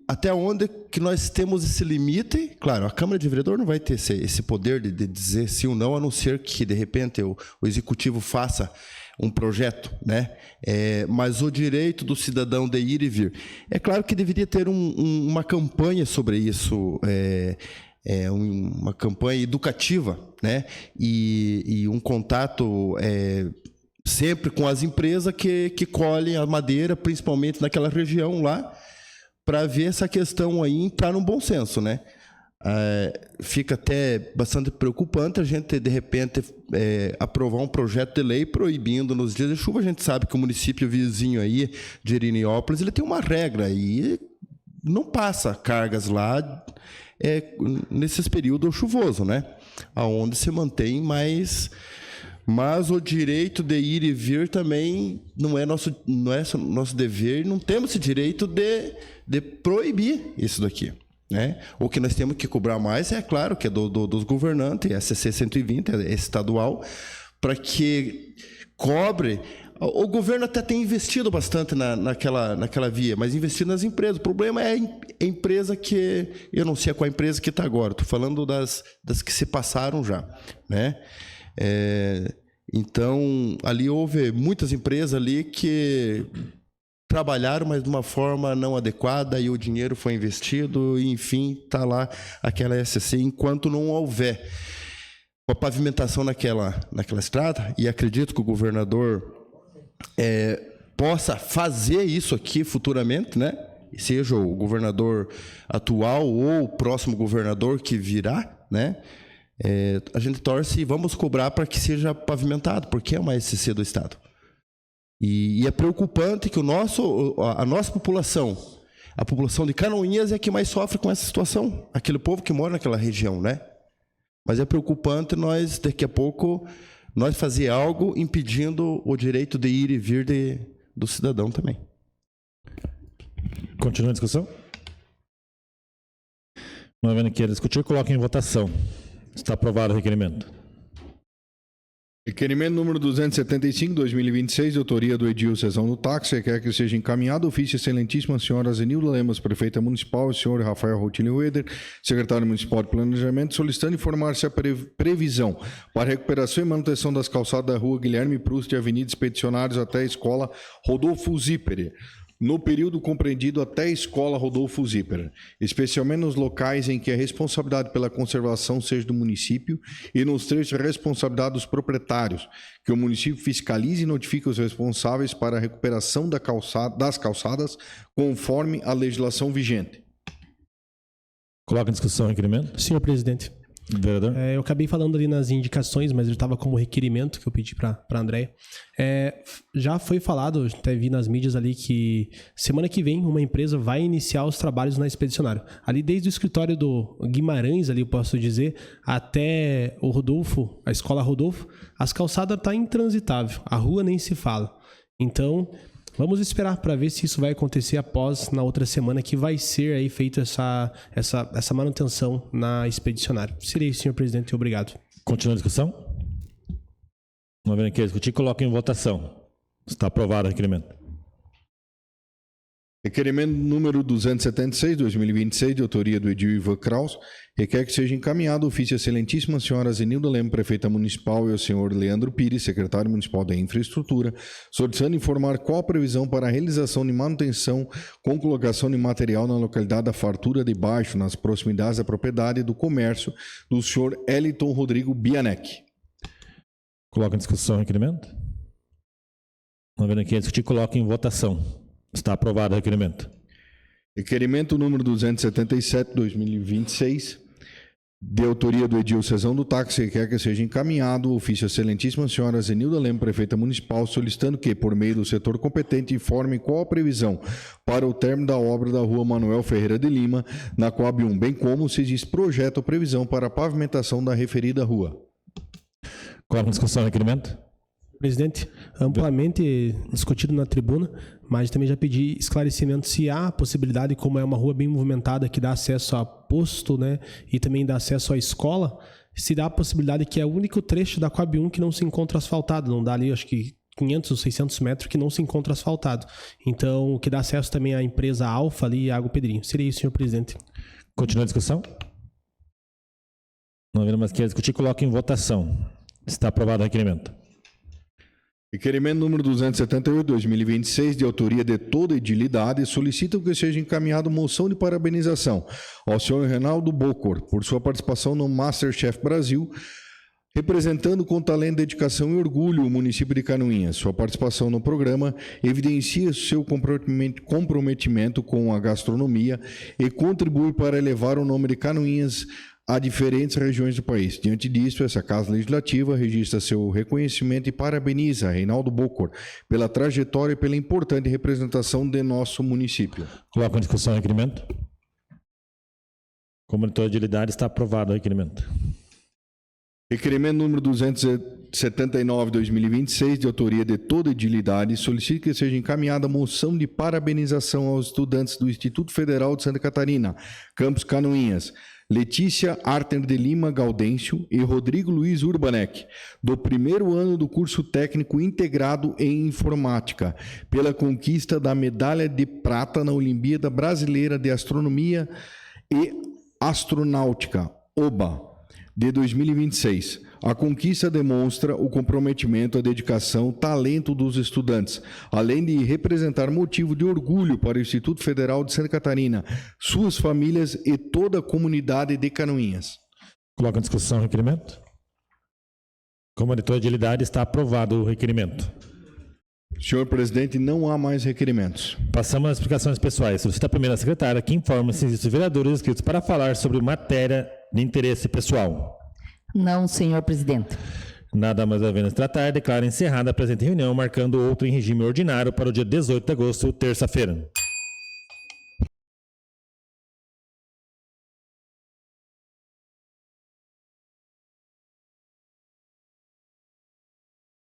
até onde que nós temos esse limite? Claro, a Câmara de Vereador não vai ter esse poder de dizer sim ou não, a não ser que, de repente, o Executivo faça um projeto, né? Mas o direito do cidadão de ir e vir. É claro que deveria ter uma campanha sobre isso, uma campanha educativa, né? E um contato sempre com as empresas que colhem a madeira, principalmente naquela região lá, para ver essa questão aí entrar no bom senso, né? Fica até bastante preocupante a gente, de repente, aprovar um projeto de lei proibindo nos dias de chuva. A gente sabe que o município vizinho aí, de Irineópolis, ele tem uma regra e não passa cargas lá nesses períodos chuvosos, né? Aonde se mantém mais... Mas o direito de ir e vir também não é nosso dever, não temos esse direito de proibir isso daqui, né? O que nós temos que cobrar mais claro, que é dos governantes, a SC 120, é estadual, para que cobre. O governo até tem investido bastante naquela via, mas investido nas empresas. O problema é a empresa que... Eu não sei qual a empresa que está agora, estou falando das que se passaram já, né? Então, ali houve muitas empresas ali que trabalharam, mas de uma forma não adequada, e o dinheiro foi investido, e enfim, está lá aquela SC, enquanto não houver a pavimentação naquela estrada, e acredito que o governador possa fazer isso aqui futuramente, né? Seja o governador atual ou o próximo governador que virá, né? A gente torce e vamos cobrar para que seja pavimentado, porque é uma SC do Estado. E é preocupante que a nossa população, a população de Canoinhas, é a que mais sofre com essa situação. Aquele povo que mora naquela região, né? Mas é preocupante nós, daqui a pouco, nós fazer algo impedindo o direito de ir e vir do cidadão também. Continua a discussão? Não havendo que discutir, coloque em votação. Está aprovado o requerimento. Requerimento número 275, 2026, de autoria do Edil Sessão do Táxi, requer que seja encaminhado ofício excelentíssima senhora Zenilda Lemos, prefeita municipal, e senhor Rafael Rotilho Weder, secretário municipal de Planejamento, solicitando informar se a previsão para recuperação e manutenção das calçadas da rua Guilherme Proust e Avenida Expedicionários até a Escola Rodolfo Zipper, no período compreendido até a Escola Rodolfo Zipper, especialmente nos locais em que a responsabilidade pela conservação seja do município e nos trechos de responsabilidade dos proprietários, que o município fiscalize e notifique os responsáveis para a recuperação das calçadas conforme a legislação vigente. Coloca em discussão o requerimento. Senhor presidente. Vereador? Eu acabei falando ali nas indicações, mas ele estava como requerimento que eu pedi para a Andréia. Já foi falado, até vi nas mídias ali, que semana que vem uma empresa vai iniciar os trabalhos na Expedicionário. Ali desde o escritório do Guimarães, ali eu posso dizer, até o Rodolfo, a Escola Rodolfo, as calçadas estão intransitável, a rua nem se fala. Então, vamos esperar para ver se isso vai acontecer após, na outra semana, que vai ser aí feita essa manutenção na Expedicionário. Seria isso, senhor presidente. Obrigado. Continua a discussão? Não havendo que discutir, coloque em votação. Está aprovado o requerimento. Requerimento número 276, 2026, de autoria do Edil Ivan Kraus, requer que seja encaminhado ofício excelentíssima senhora Zenilda Lemos, prefeita municipal, e ao senhor Leandro Pires, secretário municipal da Infraestrutura, solicitando informar qual a previsão para a realização de manutenção com colocação de material na localidade da Fartura de Baixo, nas proximidades da propriedade do comércio do senhor Eliton Rodrigo Bianec. Coloca em discussão o requerimento. Não havendo que discutir, coloque em votação. Está aprovado o requerimento. Requerimento número 277, 2026, de autoria do Edil Cezão do Táxi, quer que seja encaminhado o ofício à excelentíssima senhora Zenilda Lemos, prefeita municipal, solicitando que, por meio do setor competente, informe qual a previsão para o término da obra da rua Manuel Ferreira de Lima, na Coab 1, bem como se existe projeto ou previsão para a pavimentação da referida rua. Coloca em discussão o requerimento. Presidente, amplamente discutido na tribuna, mas também já pedi esclarecimento se há possibilidade, como é uma rua bem movimentada que dá acesso a posto, né, e também dá acesso à escola, se dá a possibilidade que é o único trecho da Coab 1 que não se encontra asfaltado, não dá ali, acho que 500 ou 600 metros que não se encontra asfaltado. Então, o que dá acesso também à empresa Alfa ali e Água Pedrinho. Seria isso, senhor presidente. Continua a discussão? Não havendo mais que discutir, coloca em votação. Está aprovado o requerimento. Requerimento número 278/2026, de autoria de toda a edilidade, solicita que seja encaminhado moção de parabenização ao senhor Reinaldo Bocor por sua participação no Masterchef Brasil, representando com talento, dedicação e orgulho o município de Canoinhas. Sua participação no programa evidencia seu comprometimento com a gastronomia e contribui para elevar o nome de Canoinhas a diferentes regiões do país. Diante disso, essa Casa Legislativa registra seu reconhecimento e parabeniza Reinaldo Bocor pela trajetória e pela importante representação de nosso município. Coloca em discussão o requerimento. Como monitor de agilidade, está aprovado o requerimento. Requerimento número 279/2026, de autoria de toda a edilidade, solicita que seja encaminhada moção de parabenização aos estudantes do Instituto Federal de Santa Catarina, Campus Canoinhas, Letícia Arter de Lima Gaudêncio e Rodrigo Luiz Urbanek, do primeiro ano do curso técnico integrado em informática, pela conquista da medalha de prata na Olimpíada Brasileira de Astronomia e Astronáutica, OBA, de 2026. A conquista demonstra o comprometimento, a dedicação, o talento dos estudantes, além de representar motivo de orgulho para o Instituto Federal de Santa Catarina, suas famílias e toda a comunidade de Canoinhas. Coloca em discussão o requerimento. Como monitor de agilidade, está aprovado o requerimento. Senhor presidente, não há mais requerimentos. Passamos às explicações pessoais. Solicita a primeira secretária que informe se existem vereadores inscritos para falar sobre matéria de interesse pessoal. Não, senhor presidente. Nada mais havendo a se tratar, declaro encerrada a presente reunião, marcando outra em regime ordinário para o dia 18 de agosto, terça-feira.